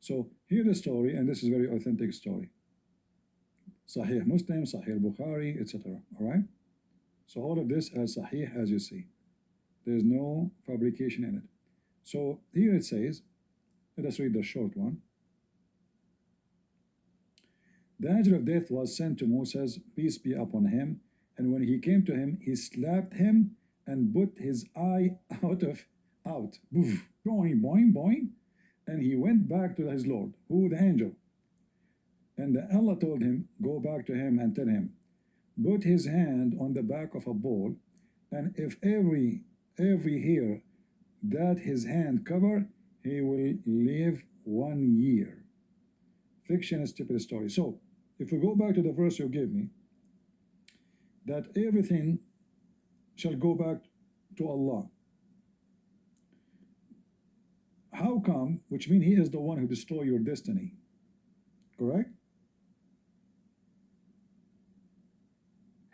So here's the story, and this is a very authentic story. Sahih Muslim, Sahih Bukhari, etc. All right? So all of this as Sahih as you see. There's no fabrication in it. So here it says, let us read the short one. The angel of death was sent to Moses, peace be upon him, and when he came to him, he slapped him and put his eye out. Boof, boing, boing, boing. And he went back to his Lord, who the angel. And Allah told him, go back to him and tell him, put his hand on the back of a bull, and if every hair that his hand cover, he will live 1 year. Fiction is stupid story. So, if we go back to the verse you gave me, that everything shall go back to Allah. How come? Which means He is the one who destroy your destiny. Correct?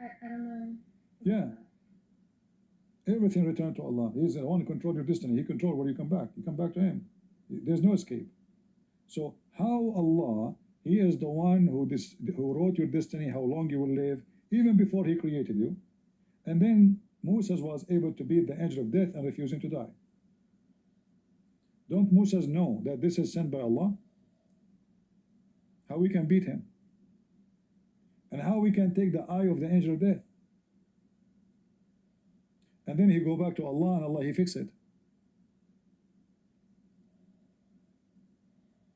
I don't know. Yeah. Everything returned to Allah. He's the one who controls your destiny. He controls where you come back. You come back to Him. There's no escape. So how Allah, He is the one who wrote your destiny, how long you will live, even before He created you. And then Moses was able to beat the angel of death and refusing to die. Don't Moses know that this is sent by Allah? How we can beat him? And how we can take the eye of the angel of death? And then he go back to Allah and Allah, He fix it.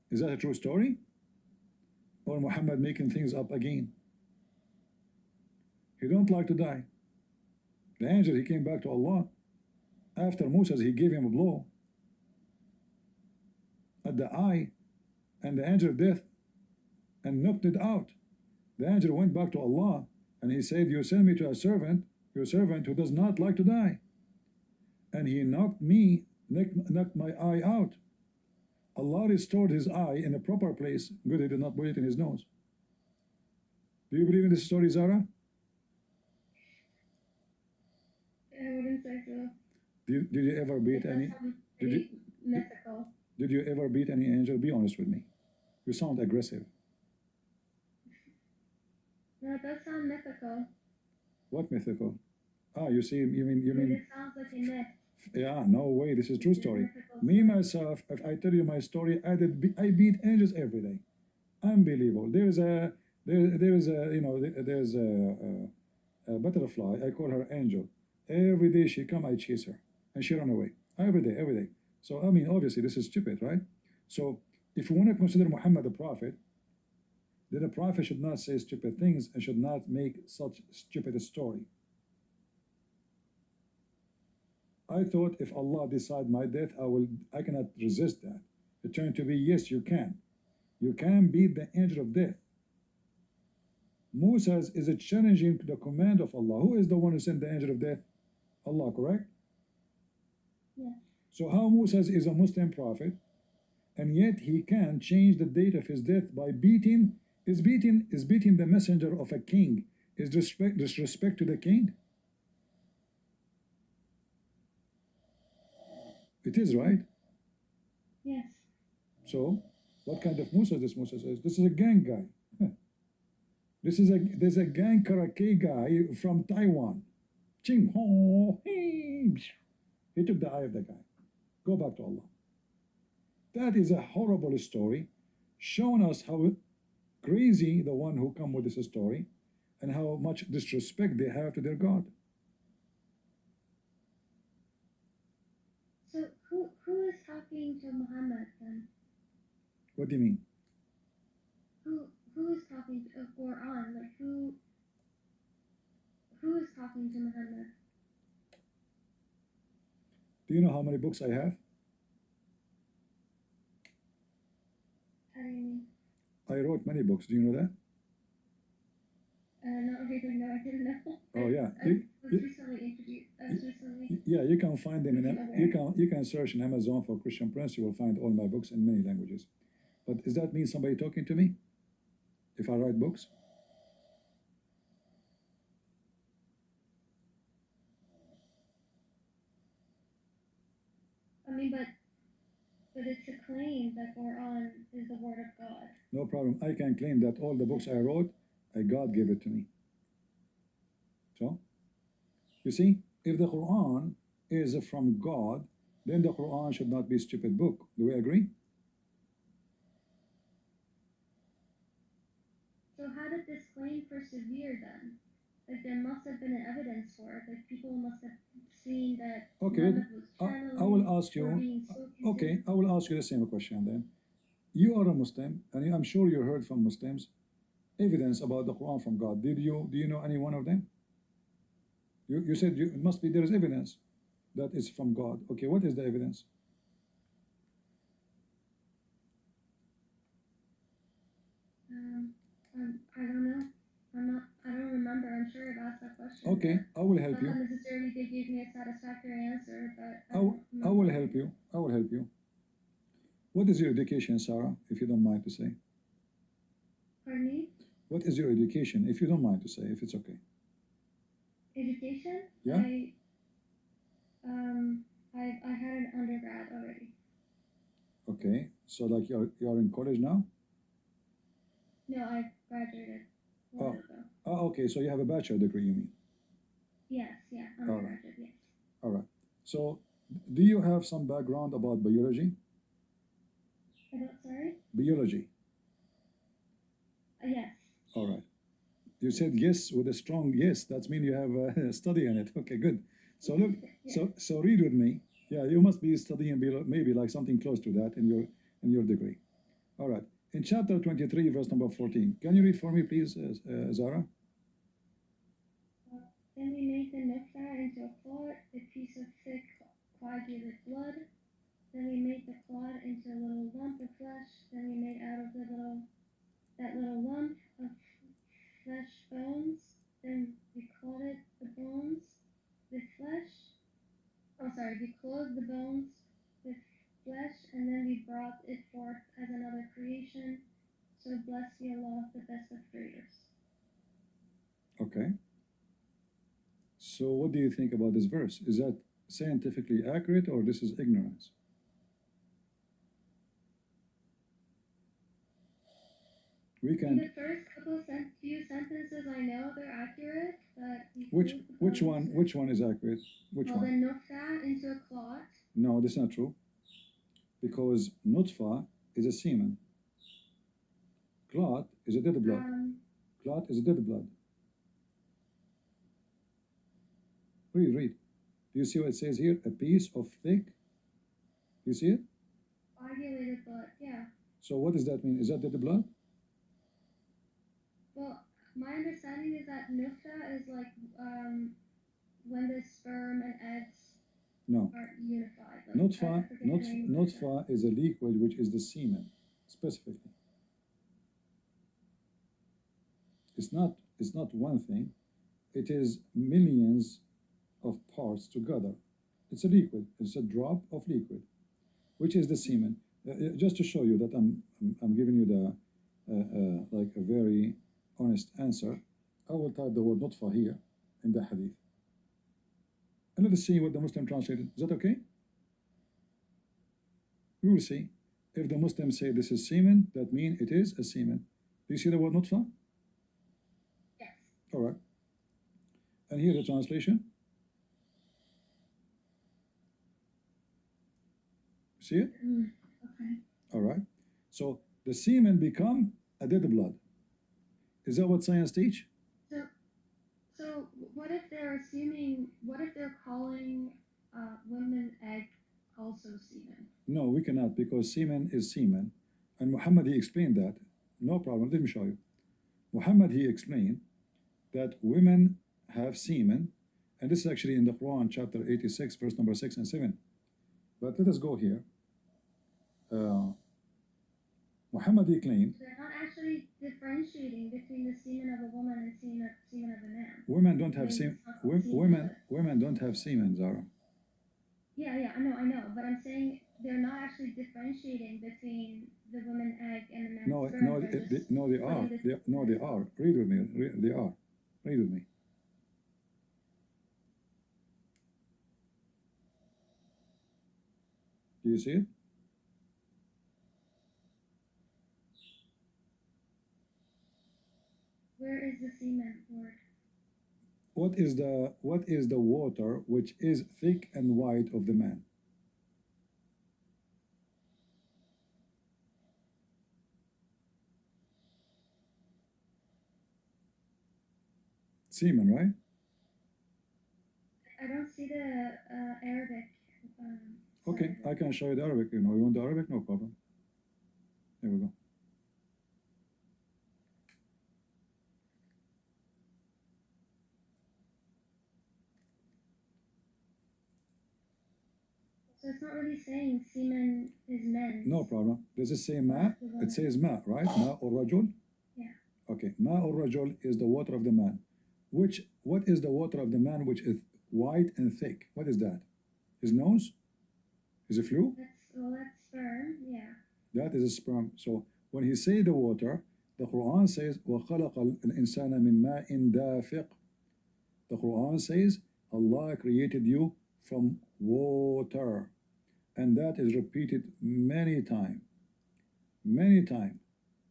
Is that a true story? Or Muhammad making things up again? He don't like to die. The angel, he came back to Allah. After Moses, he gave him a blow at the eye, and the angel of death, and knocked it out. The angel went back to Allah, and he said, you send me to a servant, your servant who does not like to die. And he knocked my eye out. Allah restored his eye in a proper place. Good, he did not put it in his nose. Do you believe in this story, Zara? I wouldn't say so. Did you ever beat It any? does sound Did pretty mythical. Did you ever beat any angel? Be honest with me. You sound aggressive. No, it does sound mythical. What mythical? Ah, you see, you mean It sounds like a myth. Yeah, no way, this is true It's a story. mythical Me, story. myself, if I tell you my story, I beat angels every day. Unbelievable. There's a butterfly, I call her Angel. Every day she come, I chase her, and she run away. Every day. So, I mean, obviously, this is stupid, right? So, if we want to consider Muhammad a prophet, then a prophet should not say stupid things and should not make such stupid story. I thought if Allah decide my death, I cannot resist that. It turned to be, yes, you can. You can beat the angel of death. Moses is challenging the command of Allah. Who is the one who sent the angel of death? Allah, correct? Yeah. So how Moses is a Muslim prophet, and yet he can change the date of his death by beating the messenger of a king. Is disrespect to the king? It is, right? Yes. So, what kind of Musa this Musa is? This is a gang guy. There's a gang karate guy from Taiwan. Ching ho, he took the eye of the guy. Go back to Allah. That is a horrible story, showing us how crazy the one who come with this story, and how much disrespect they have to their God. So who is talking to Muhammad then? What do you mean? Who is talking to Quran? Like who is talking to Muhammad? Do you know how many books I have? How do you mean? I wrote many books. Do you know that? Not really. No, I didn't know. Oh yeah. I was recently introduced. Yeah, you can find them you can search in Amazon for Christian Prince. You will find all my books in many languages. But does that mean somebody talking to me if I write books? I mean, but it's a claim that Quran is the word of God. No problem. I can claim that all the books I wrote, God gave it to me. So, you see, if the Quran is from God, then the Quran should not be a stupid book. Do we agree? So So how did this claim persevere then? Like there must have been an evidence for it. Like people must have seen that Okay, Muhammad was I will channeling ask or you. being so Okay, I will ask you the same question then. You are a Muslim, and I'm sure you heard from Muslims evidence about the Quran from God. Do you know any one of them? You said it must be there is evidence that it's from God. Okay, what is the evidence? I don't know. I don't remember. I'm sure I've asked that question. Okay, I will help Not you. that necessarily they gave me a satisfactory answer, but I will help you. I will help you. What is your education, Sarah, if you don't mind to say? Pardon me? What is your education, if you don't mind to say, if it's okay? Education? Yeah? I had an undergrad already. Okay, so like you're in college now? No, I graduated a while ago. Oh, okay, so you have a bachelor degree, you mean? Yes, yeah, undergraduate, yes. All right. So, do you have some background about biology? About, sorry? Biology. Yes. All right. You said yes with a strong yes. That means you have a study in it. Okay, good. So look, Yes. so read with me. Yeah, you must be studying maybe like something close to that in your degree. All right. In chapter 23, verse number 14, can you read for me, please, Zara? Then we made the nutfat into a clot, a piece of thick coagulated blood. Then we made the clot into a little lump of flesh. Then we made out of that little lump of flesh bones. Then we clotted the bones with flesh. Oh, sorry, we clothed the bones with flesh, and then we brought it forth as another creation. So bless be Allah, the best of creators. Okay. So what do you think about this verse? Is that scientifically accurate or this is ignorance? We In can. the first few sentences, I know they're accurate, but Which one is accurate? Which well, one? then nutfa into a clot. No, that's not true. Because nutfa is a semen. Clot is a dead blood. Clot is a dead blood. Read. Do you see what it says here? A piece of thick. Do you see it? Coagulated blood, yeah. So what does that mean? Is that dead blood? Well, my understanding is that nutfa is like when the sperm and eggs are unified. Like, Nutfa is a liquid which is the semen, specifically. It's not one thing. It is millions of parts together. It's a liquid. It's a drop of liquid, which is the semen. Just to show you that I'm giving you the like a very honest answer, I will type the word nutfa here in the hadith. And let us see what the Muslim translated. Is that okay? We will see. If the Muslims say this is semen, that means it is a semen. Do you see the word nutfa? Yes. All right. And here the translation. See it? Okay. All right. So the semen become a dead blood. Is that what science teach? So what if they're assuming? What if they're calling women egg also semen? No, we cannot, because semen is semen, and Muhammad he explained that. No problem. Let me show you. Muhammad he explained that women have semen, and this is actually in the Quran, chapter 86, verse number 6 and 7. But let us go here. Muhammad he claimed they're not actually differentiating between the semen of a woman and semen of a man. Women don't have semen. Women don't have semen, Zara. Yeah, I know, but I'm saying they're not actually differentiating between the woman egg and the man's sperm. No, they are. They are. Read with me. They are. Read with me. Do you see it? Where is the semen word? What is the water which is thick and white of the man? Semen, right? I don't see the Arabic. Okay, side. I can show you the Arabic. You want the Arabic? No problem. Here we go. So it's not really saying semen is men. No problem. Does it say ma? It says ma, right? Ma or rajul? Yeah. Okay, ma or rajul is the water of the man. What is the water of the man which is white and thick? What is that? His nose? Is it flu? That's sperm, yeah. That is a sperm. So when he say the water, the Quran says, وَخَلَقَ الْإِنسَانَ مِنْ مَاءٍ دَافِقٍ. The Quran says, Allah created you from water. And that is repeated many times. Many times.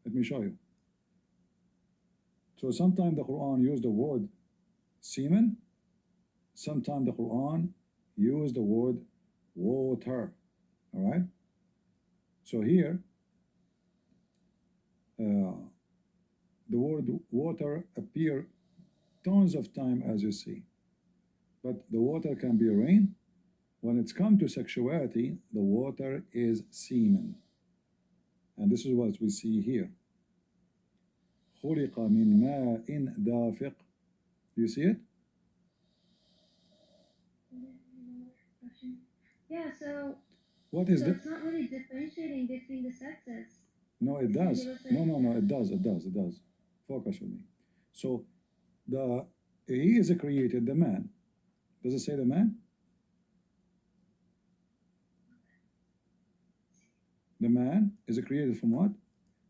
Let me show you. So sometimes the Quran used the word semen. Sometimes the Quran used the word water. All right? So here, the word water appear tons of time, as you see. But the water can be rain. When it's come to sexuality, the water is semen. And this is what we see here. خُلِقَ مِن مَاءٍ دَافِقٍ. Do you see it? Yeah, so What is so that? it's not really differentiating between the sexes. No, it It's does. universal. No, it does. Focus on me. So he is created, the man. Does it say the man? The man is created from what?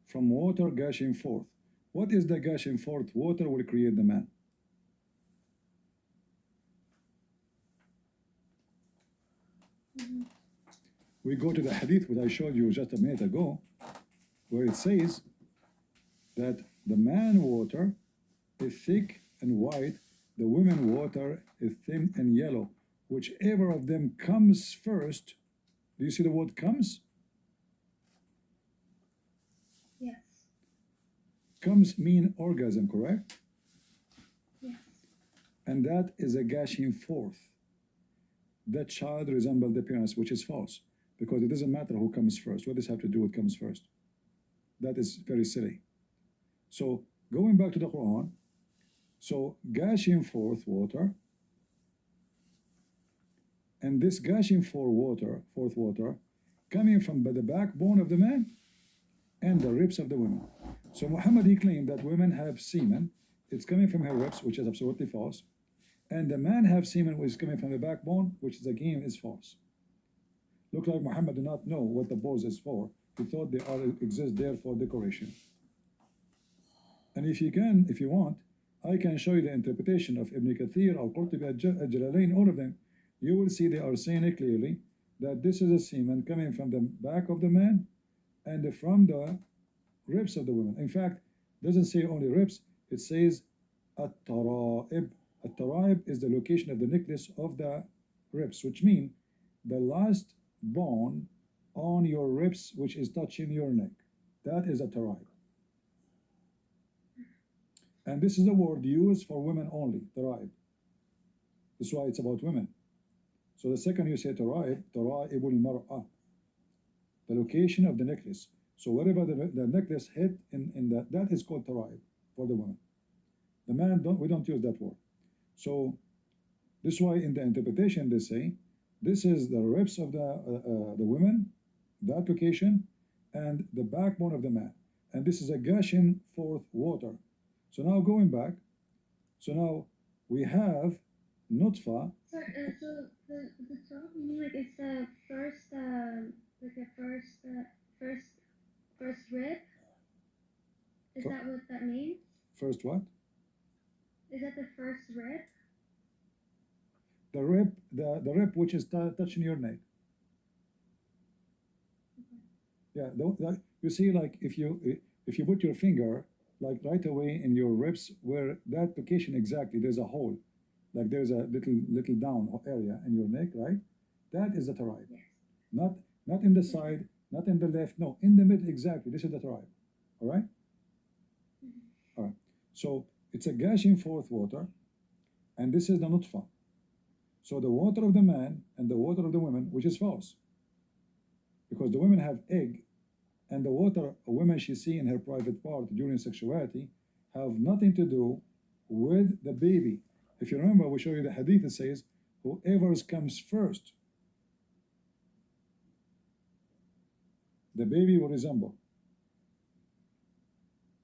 From water gushing forth. What is the gushing forth? Water will create the man. We go to the hadith which I showed you just a minute ago, where it says that the man water is thick and white, the women water is thin and yellow. Whichever of them comes first, do you see the word comes? Yes. Comes mean orgasm, correct? Yes. And that is a gushing forth. That child resembles the parents, which is false, because it doesn't matter who comes first. What does it have to do with comes first? That is very silly. So going back to the Quran, so gushing forth water, and this gushing forth water, coming from the backbone of the man and the ribs of the women. So Muhammad, he claimed that women have semen. It's coming from her ribs, which is absolutely false. And the man have semen, which is coming from the backbone, which is again is false. Look like Muhammad did not know what the balls is for. He thought they exist there for decoration. And if you want, I can show you the interpretation of Ibn Kathir, Al-Qurtubi, Al-Jalalain, all of them. You will see they are saying it clearly that this is a semen coming from the back of the man and from the ribs of the woman. In fact, it doesn't say only ribs, it says at-tara'ib. At-tara'ib is the location of the necklace of the ribs, which means the last bone on your ribs, which is touching your neck. That is a tara'ib. And this is a word used for women only, tara'ib. That's why it's about women. So the second you say tara'ib, tara'ibul mar'ah, the location of the necklace. So wherever the necklace hit in that is called tara'ib for the woman. The man, we don't use that word. So this is why in the interpretation they say, this is the ribs of the women, that location, and the backbone of the man. And this is a gushing forth water. So now going back, so now we have nutfa. So the top, you mean like it's the first, like the first rib? Is that what that means? First what? Is that the first rib? The rib which is touching your neck. Yeah, you see, like if you put your finger like right away in your ribs, where that location exactly, there's a hole, like there's a little down area in your neck, right? That is the tara'ib. Yes. Not in the side, not in the left, no, in the middle exactly. This is the tara'ib. All right. All right. So it's a gushing forth water, and this is the nutfa. So the water of the man and the water of the women, which is false, because the women have egg, and the water a woman she see in her private part during sexuality have nothing to do with the baby. If you remember, we show you the hadith that says, whoever comes first, the baby will resemble.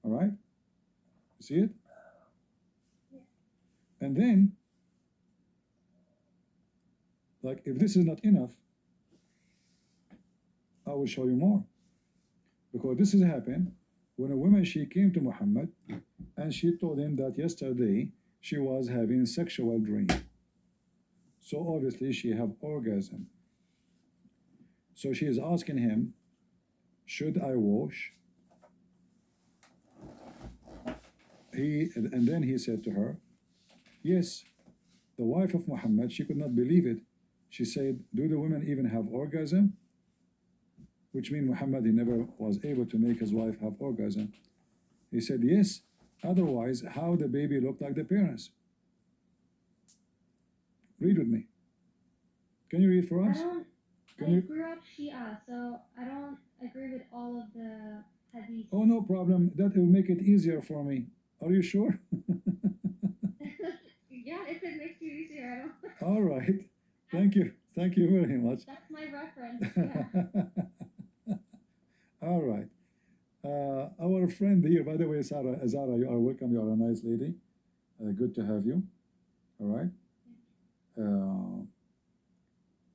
All right? You see it? And then, like, if this is not enough, I will show you more. Because this has happened when a woman, she came to Muhammad and she told him that yesterday she was having sexual dream. So obviously she have orgasm. So she is asking him, should I wash? And then he said to her, yes. The wife of Muhammad, she could not believe it. She said, do the women even have orgasm? Which means Muhammad, he never was able to make his wife have orgasm. He said, yes. Otherwise, how the baby looked like the parents? Read with me. Can you read for us? I grew up Shia, so I don't agree with all of the hadith. Oh, no problem. That will make it easier for me. Are you sure? Yeah, if it makes you easier, I don't. All right. Thank you. Thank you very much. That's my reference. Yeah. All right. Our friend here, by the way, Zara, you are welcome. You are a nice lady. Good to have you. All right.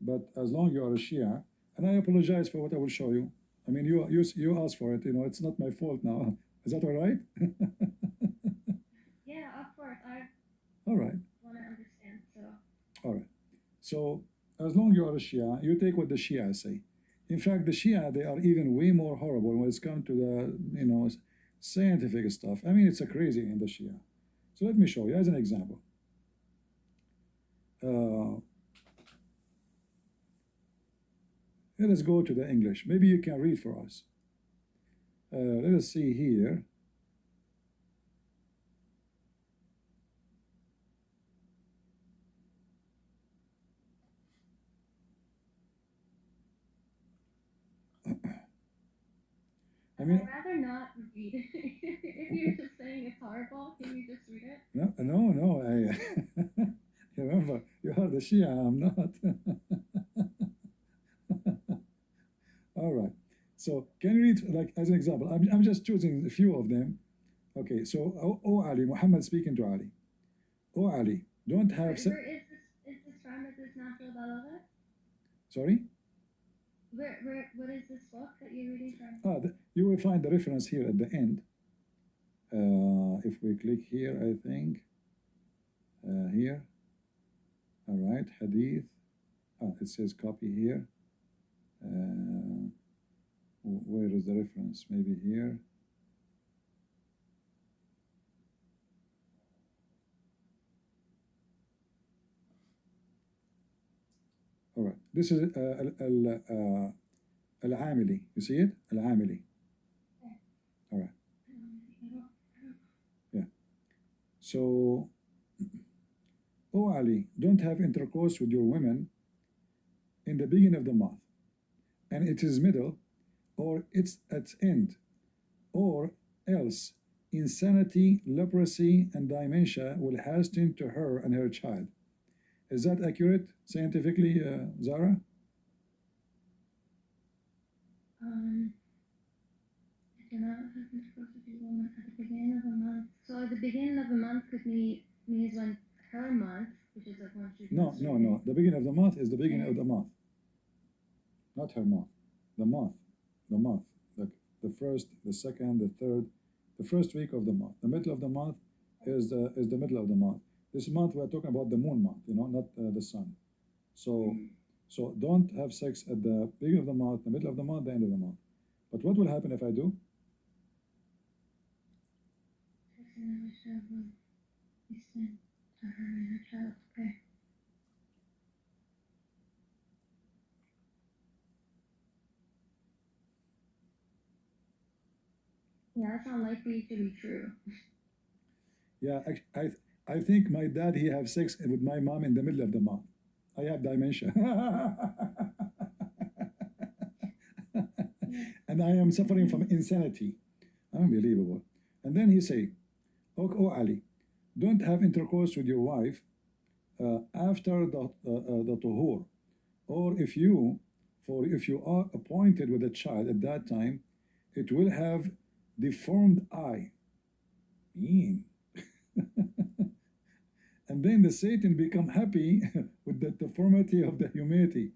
But as long you are a Shia, and I apologize for what I will show you. I mean, you asked for it. You know, it's not my fault now. Is that all right? Yeah, of course. I all right. want to understand. So. All right. So as long you are a Shia, you take what the Shia say. In fact, the Shia, they are even way more horrible when it's come to the scientific stuff. I mean, it's a crazy in the Shia. So let me show you as an example. Let us go to the English. Maybe you can read for us. Let us see here. I mean, I'd rather not read it. If you're just saying it's horrible, can you just read it? No. I remember, you are the Shia, I'm not. All right. So can you read, like, as an example? I'm just choosing a few of them. Okay, so, O Ali, Muhammad speaking to Ali. O Ali, don't have... Is this from this natural dialogue? Sorry? What is this book that you're reading from? You will find the reference here at the end. If we click here, I think, here, all right, hadith, it says copy here. Where is the reference? Maybe here. All right, this is Al-Amili. You see it? Al-Amili. All right. Yeah. So, O Ali, don't have intercourse with your women in the beginning of the month, and it is middle, or it's at end, or else insanity, leprosy, and dementia will hasten to her and her child. Is that accurate scientifically, Zara? I do not have intercourse with your woman at the beginning of a month. So at the beginning of the month could means when her month, which is like when she's No. The beginning of the month is the beginning of the month. Not her month. The month. The first, the second, the third, the first week of the month. The middle of the month is the middle of the month. This month we are talking about the moon month, not the sun. So don't have sex at the beginning of the month, the middle of the month, the end of the month. But what will happen if I do? Okay. Yeah, that's unlikely to be true. Yeah, I think my dad, he have sex with my mom in the middle of the month. I have dementia. And I am suffering from insanity. Unbelievable. And then he say, oh Ali, don't have intercourse with your wife after the tuhur, or if you are appointed with a child at that time, it will have deformed eye. Mean. And then the Satan become happy with the deformity of the humanity.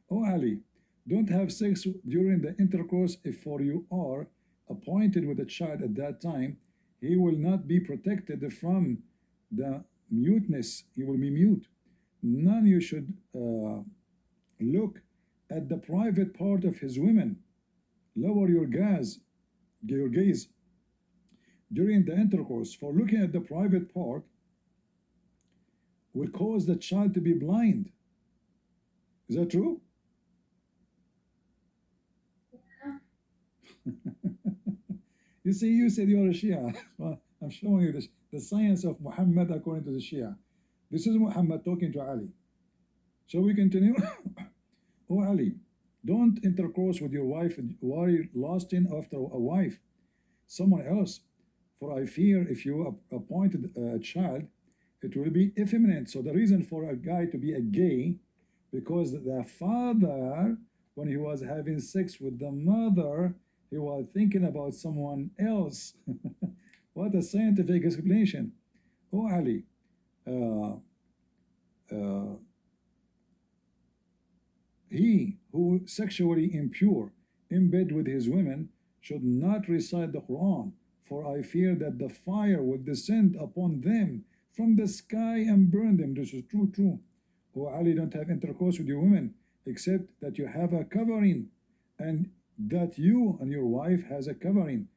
Oh Ali, don't have sex during the intercourse if for you are appointed with a child at that time, he will not be protected from the muteness. He will be mute. None you should look at the private part of his women. Lower your gaze during the intercourse, for looking at the private part will cause the child to be blind. Is that true? You see, you said you're a Shia. Well, I'm showing you the science of Muhammad according to the Shia. This is Muhammad talking to Ali. Shall we continue? Oh Ali, don't intercourse with your wife while you're lusting after a wife, someone else. For I fear if you appointed a child, it will be effeminate. So the reason for a guy to be a gay, because the father, when he was having sex with the mother, he was thinking about someone else. What a scientific explanation. Oh Ali, he who sexually impure in bed with his women should not recite the Quran, for I fear that the fire will descend upon them from the sky and burn them. This is true. Oh Ali, don't have intercourse with your women except that you have a covering, and that you and your wife has a covering.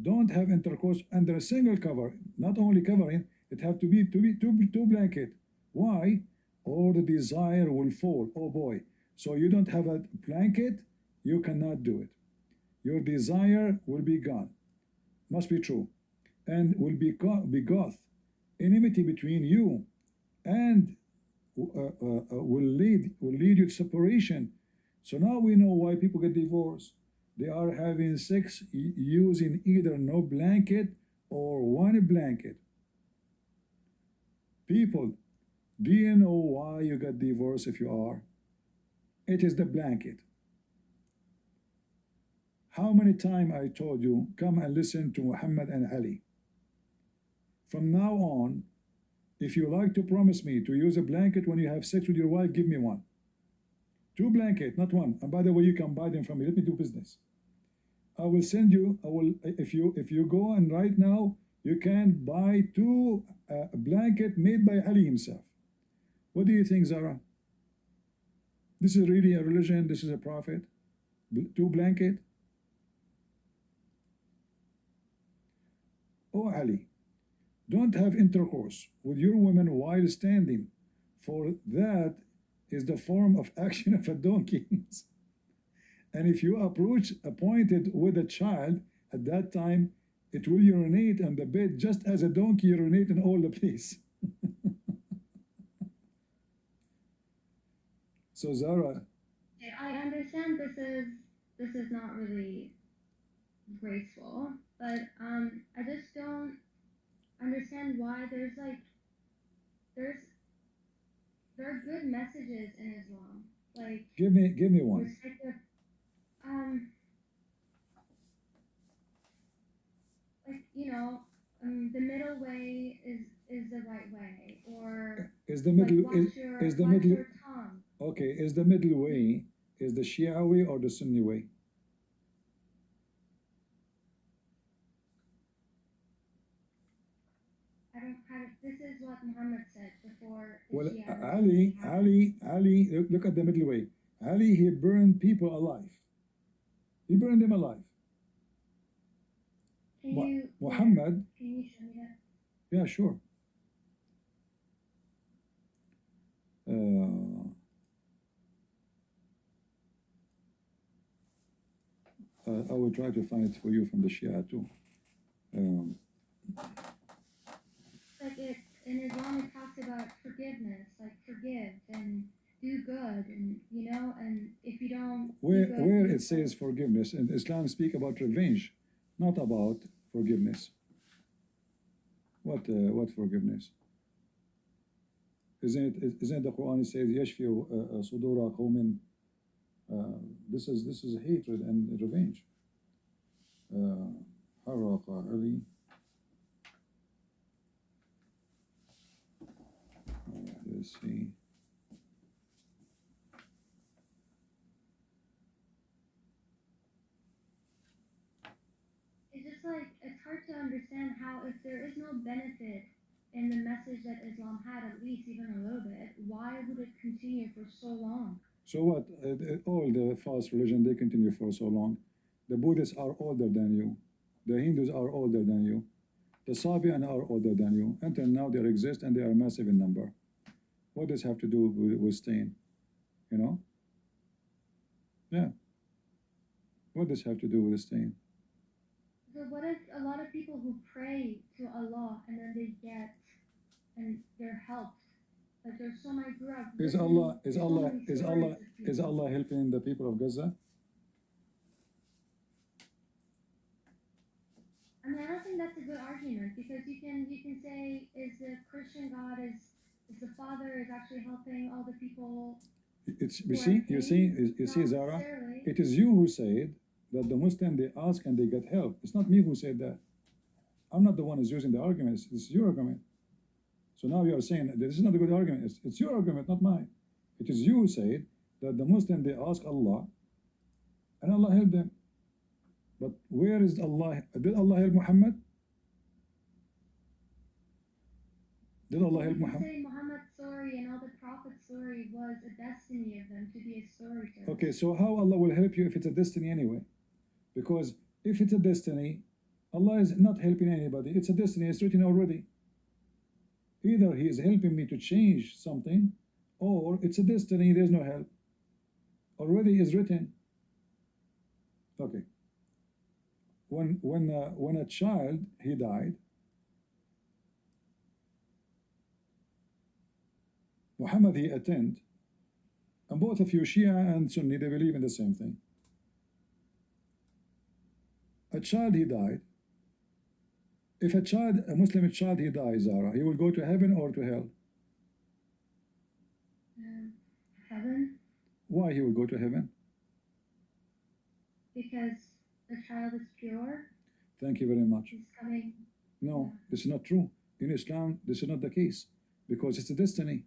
Don't have intercourse under a single cover. Not only covering, it have to be two blanket. Why? Or the desire will fall. Oh boy. So you don't have a blanket, you cannot do it. Your desire will be gone. Must be true. And will be goth. Enmity between you and will lead you to separation. So now we know why people get divorced. They are having sex using either no blanket or one blanket. People, do you know why you got divorced if you are? It is the blanket. How many times I told you, come and listen to Muhammad and Ali. From now on, if you like to promise me to use a blanket when you have sex with your wife, give me one. Two blankets, not one. And by the way, you can buy them from me. Let me do business. I will send you, if you go and right now, you can buy two blanket made by Ali himself. What do you think, Zara? This is really a religion, this is a prophet. Two blanket. Oh Ali, don't have intercourse with your women while standing, for that is the form of action of a donkey. And if you approach appointed with a child, at that time, it will urinate on the bed just as a donkey urinate in all the place. So Zara, I understand this is not really graceful, but I just don't understand why there are good messages in Islam. Like give me one. respect of, like the middle way is the right way, or Is the like middle watch your tongue. Okay, is the middle way is the Shia way or the Sunni way? This is what Muhammad said before. Well, Shia Ali, look at the middle way. Ali, he burned people alive. He burned them alive. Muhammad. Can you show me that? Yeah, sure. I will try to find it for you from the Shia too. Like in Islam, says forgiveness, and Islam speak about revenge, not about forgiveness. What forgiveness? Isn't it the Quran? It says يشفي صدور قوم. This is hatred and revenge. حرق علي. Let's see. It's just like, it's hard to understand how, if there is no benefit in the message that Islam had, at least even a little bit, why would it continue for so long? So what? All the false religion, they continue for so long. The Buddhists are older than you. The Hindus are older than you. The Sabian are older than you. Until now they exist and they are massive in number. What does have to do with staying? You know? Yeah. What does have to do with staying? So what if a lot of people who pray to Allah and then they get, and they're helped? Like there's so many grew up. Is Allah helping the people of Gaza? I mean, I don't think that's a good argument, because you can say, is the Christian God, is the Father is actually helping all the people? You see, Zara, it is you who said that the Muslim, they ask and they get help. It's not me who said that. I'm not the one who's using the arguments. It's your argument. So now you are saying that this is not a good argument. It's your argument, not mine. It is you who said that the Muslim, they ask Allah and Allah helped them. But where is Allah? Did Allah help Muhammad? Did Allah help Muhammad? Say Muhammad's story and all the prophets' story was a destiny of them to be a storyteller. Okay, so how Allah will help you if it's a destiny anyway? Because if it's a destiny, Allah is not helping anybody. It's a destiny. It's written already. Either He is helping me to change something, or it's a destiny. There's no help. Already is written. Okay. When a child, he died, Muhammad, he attend, and both of you, Shia and Sunni, they believe in the same thing. A child, he died. If a Muslim child, he dies, Zara, he will go to heaven or to hell? Heaven. Why he will go to heaven? Because the child is pure. Thank you very much. He's coming. No, this is not true. In Islam, this is not the case, because it's a destiny.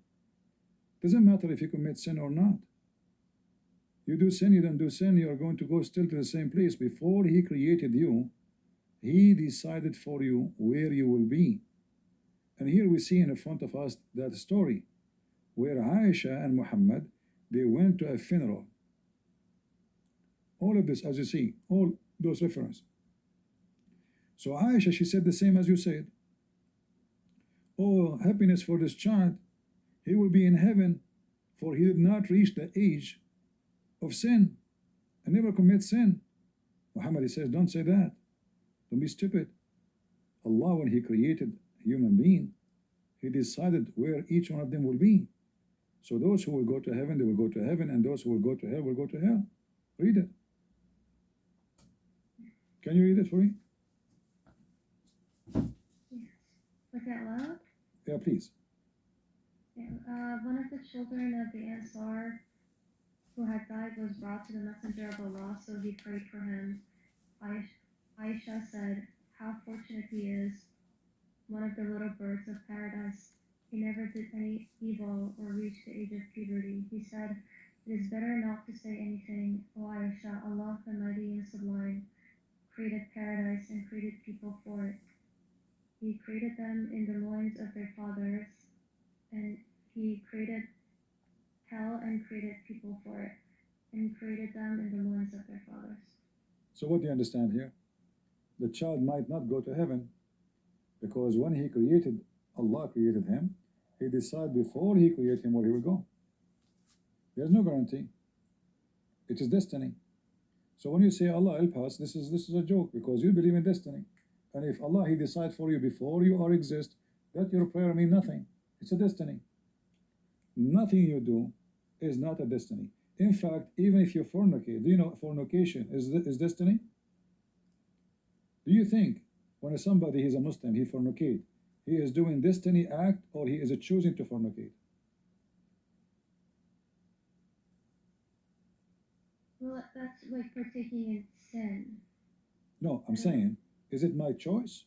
Doesn't matter if you commit sin or not. You do sin, you don't do sin, you are going to go still to the same place. Before He created you, He decided for you where you will be. And here we see in front of us that story where Aisha and Muhammad, they went to a funeral. All of this, as you see, all those references. So Aisha, she said the same as you said. Oh, happiness for this child. He will be in heaven, for he did not reach the age of sin and never commit sin. Muhammad, he says, don't say that. Don't be stupid. Allah, when He created a human being, He decided where each one of them will be. So those who will go to heaven, they will go to heaven, and those who will go to hell will go to hell. Read it. Can you read it for me? Yes. Was that loud? Yeah, please. Yeah. One of the children of the Ansar who had died was brought to the Messenger of Allah, so he prayed for him. Aisha said, how fortunate he is, one of the little birds of paradise. He never did any evil or reached the age of puberty. He said, it is better not to say anything, O Aisha. Allah the Mighty and Sublime created paradise and created people for it. He created them in the loins of their fathers, and He created hell and created people for it, and He created them in the loins of their fathers. So what do you understand here? The child might not go to heaven, because when He created, Allah created him, He decided before He created him where he will go. There's no guarantee. It is destiny. So when you say Allah help us, this is a joke, because you believe in destiny. And if Allah, He decides for you before you are exist, that your prayer means nothing. It's a destiny. Nothing you do is not a destiny. In fact, even if you fornicate, do you know fornication is destiny? Do you think when somebody is a Muslim, he fornicate, he is doing destiny act or he is choosing to fornicate? Well, that's like partaking in sin. No, I'm saying, is it my choice?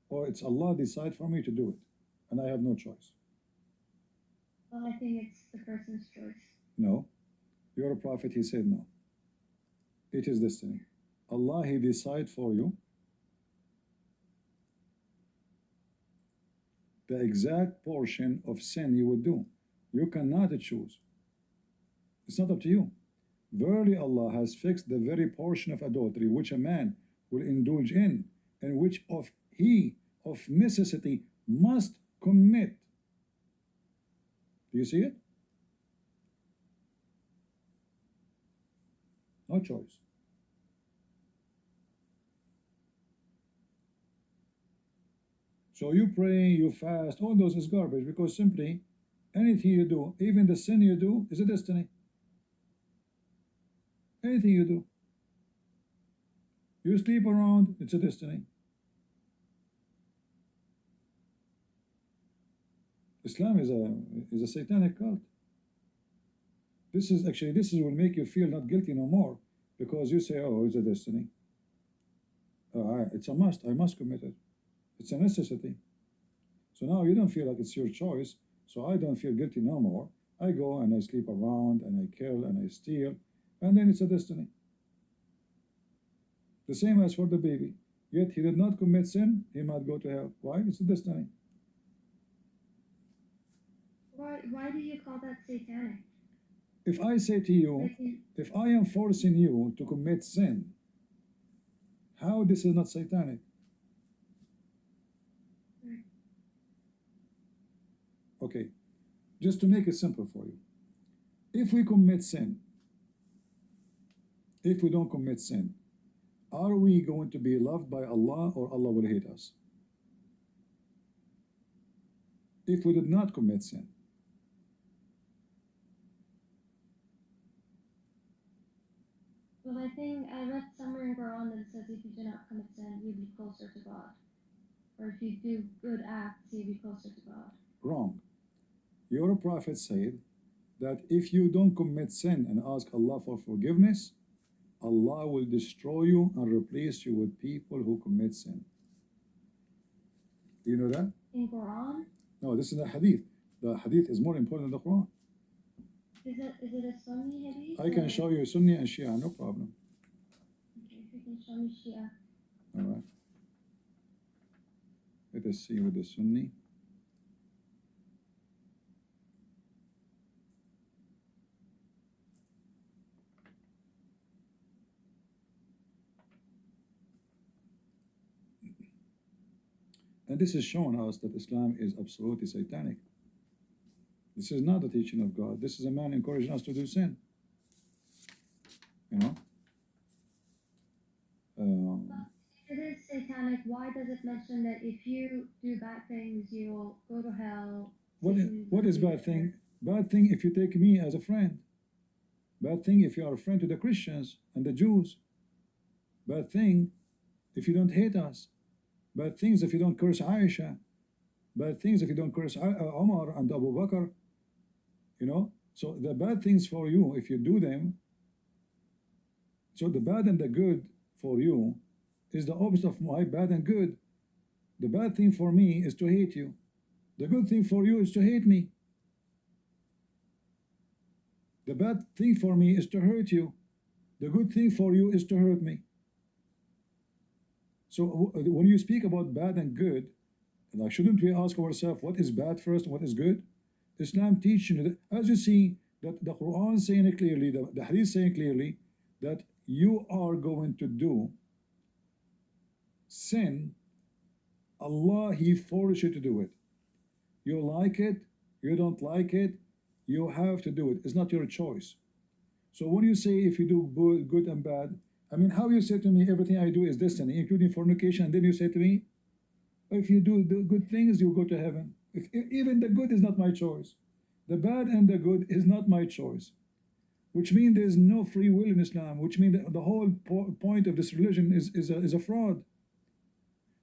Or it's Allah decide for me to do it, and I have no choice? Well, I think it's the person's choice. No. Your prophet, he said no. It is destiny. Allah, he decide for you the exact portion of sin you would do. You cannot choose. It's not up to you. Verily Allah has fixed the very portion of adultery which a man will indulge in, and which of he of necessity must commit. Do you see it? No choice. So you pray, you fast, all those is garbage, because simply anything you do, even the sin you do, is a destiny. Anything you do. You sleep around, it's a destiny. Islam is a satanic cult. This is will make you feel not guilty no more, because you say, oh, it's a destiny. It's a must. I must commit it. It's a necessity. So now you don't feel like it's your choice. So I don't feel guilty no more. I go and I sleep around and I kill and I steal, and then it's a destiny. The same as for the baby. Yet he did not commit sin, he might go to hell. Why? It's a destiny. Why do you call that satanic? If I say to you, if I am forcing you to commit sin, how this is not satanic? Okay, just to make it simple for you. If we commit sin, if we don't commit sin, are we going to be loved by Allah, or Allah will hate us? If we did not commit sin. Well, I think I read somewhere in Quran that says if you do not commit sin, you'll be closer to God. Or if you do good acts, you'll be closer to God. Wrong. Your prophet said that if you don't commit sin and ask Allah for forgiveness, Allah will destroy you and replace you with people who commit sin. Do you know that? In Quran? No, this is the hadith. The hadith is more important than the Quran. Is it a Sunni hadith? I can show you Sunni and Shia, no problem. Okay, if you can show me Shia. All right. Let us see with the Sunni. And this is showing us that Islam is absolutely satanic. This is not the teaching of God. This is a man encouraging us to do sin. You know? It is satanic. Why does it mention that if you do bad things, you'll go to hell? What is bad thing? Bad thing if you take me as a friend. Bad thing if you are a friend to the Christians and the Jews. Bad thing if you don't hate us. Bad things if you don't curse Aisha. Bad things if you don't curse Omar and Abu Bakr. You know? So the bad things for you, if you do them, so the bad and the good for you is the opposite of my bad and good. The bad thing for me is to hate you. The good thing for you is to hate me. The bad thing for me is to hurt you. The good thing for you is to hurt me. So when you speak about bad and good, like, shouldn't we ask ourselves what is bad first and what is good? Islam teaches you that, as you see, that the Quran saying it clearly, the Hadith saying clearly, that you are going to do sin. Allah, He forced you to do it. You like it, you don't like it, you have to do it. It's not your choice. So when you say if you do good and bad, I mean, how you say to me everything I do is destiny, including fornication, and then you say to me, if you do the good things, you go to heaven. If even the good is not my choice, the bad and the good is not my choice. which means there's no free will in Islam, which means the whole point of this religion is a fraud.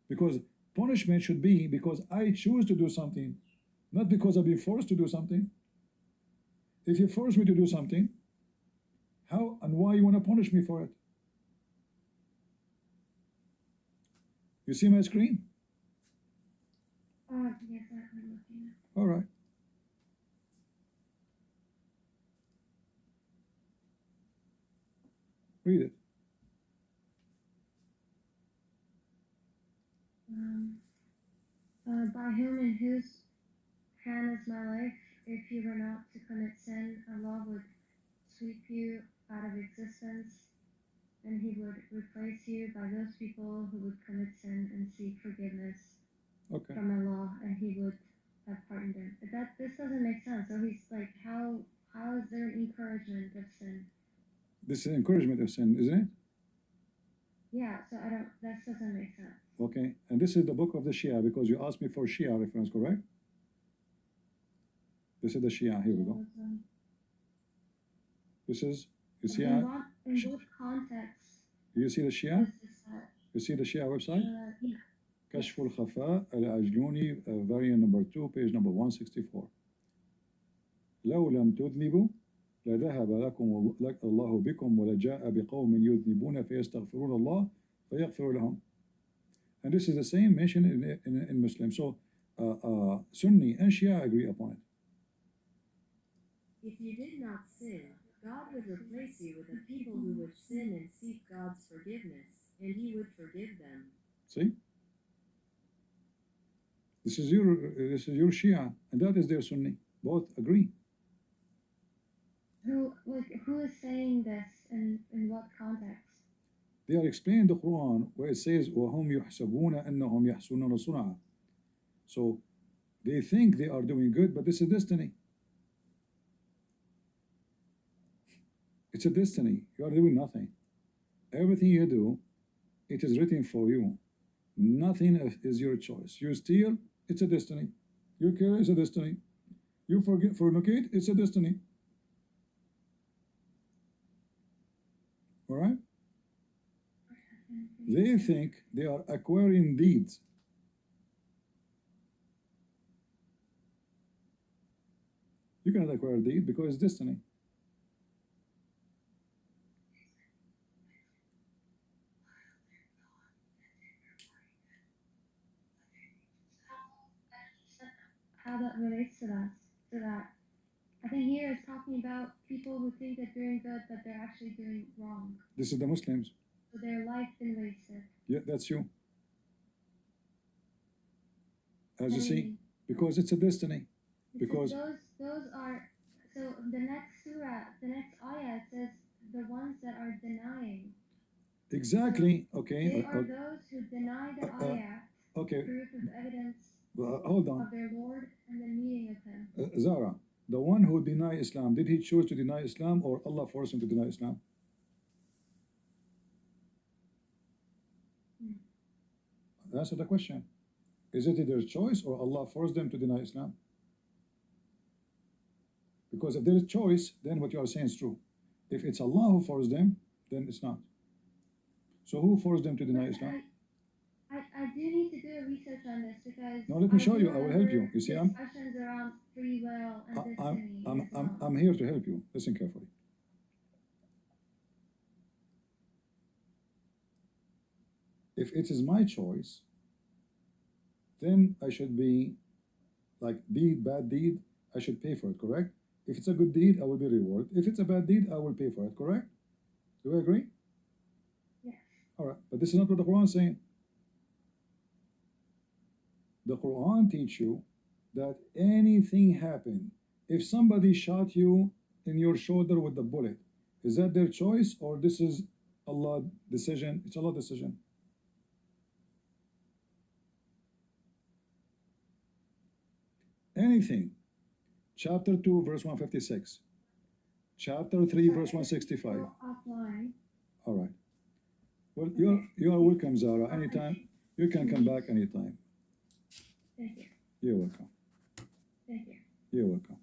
Because punishment should be because I choose to do something, not because I've been forced to do something. If you force me to do something, how and why you want to punish me for it? You see my screen? Yes, I'm looking. All right. Read it. By whom and whose hand is my life? If you were not to commit sin, Allah would sweep you out of existence, and He would replace you by those people who would commit sin and seek forgiveness Okay. from Allah, and He would have pardoned them. But this doesn't make sense. So He's like, how is there an encouragement of sin? This is encouragement of sin, isn't it? Yeah. So I don't. That doesn't make sense. Okay. And this is the book of the Shia because you asked me for Shia reference, correct? This is the Shia. Here we go. This is, you see, In what context you see the Shia? is this at? You see the Shia website? Yeah. كشف الخفاء العجلوني variant number 2 page number 164. لو لم تذنبوا لذهب لك الله بكم ولجاء بقوم يذنبون فيستغفرون الله فيغفر لهم. And this is the same mentioned in Muslim. So Sunni and Shia agree upon it. If you did not sin, God would replace you with a people who would sin and seek God's forgiveness, and He would forgive them. See? This is your Shia, and that is their Sunni. Both agree. Who is saying this and in what context? They are explaining the Quran where it says وَهُمْ يُحْسَبُونَ أَنَّهُم يَحْسُنُونَ صُنْعًا. So they think they are doing good, but this is destiny. It's a destiny. You are doing nothing. Everything you do, it is written for you. Nothing is your choice. You steal, it's a destiny. You kill, it's a destiny. You fornicate, it's a destiny. All right? They think they are acquiring deeds. You cannot acquire deed because it's destiny. How that relates to that. I think here it's talking about people who think they're doing good, but they're actually doing wrong. This is the Muslims. So their life been wasted. Yeah, that's you. As you see, because it's a destiny. Because those are, so the next surah, the next ayah says the ones that are denying. Exactly. Okay. They are those who deny the ayah. Okay. Proof of evidence. Hold on. Of their Lord and the meeting of Him. Zara, the one who denied Islam, did he choose to deny Islam or Allah forced him to deny Islam? Answer the question. Is it their choice or Allah forced them to deny Islam? Because if there is choice, then what you are saying is true. If it's Allah who forced them, then it's not. So who forced them to deny Islam? I do need to do a research on this because. No, let me show you. I will help you. You see, discussions around free will and destiny. I'm here to help you. Listen carefully. If it is my choice, then I should be like bad deed, I should pay for it, correct? If it's a good deed, I will be rewarded. If it's a bad deed, I will pay for it, correct? Do we agree? Yes. All right, but this is not what the Quran is saying. The Quran teaches you that anything happen. If somebody shot you in your shoulder with the bullet, is that their choice or this is Allah's decision? It's Allah's decision. Anything. Chapter 2, verse 156. Chapter 3, verse 165. Offline. All right. Well, you are welcome, Zara. Anytime. You can come back anytime. Thank you. You're welcome. Thank you. You're welcome.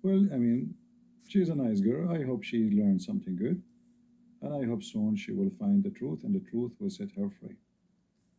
Well, I mean, she's a nice girl. I hope she learned something good. And I hope soon she will find the truth and the truth will set her free.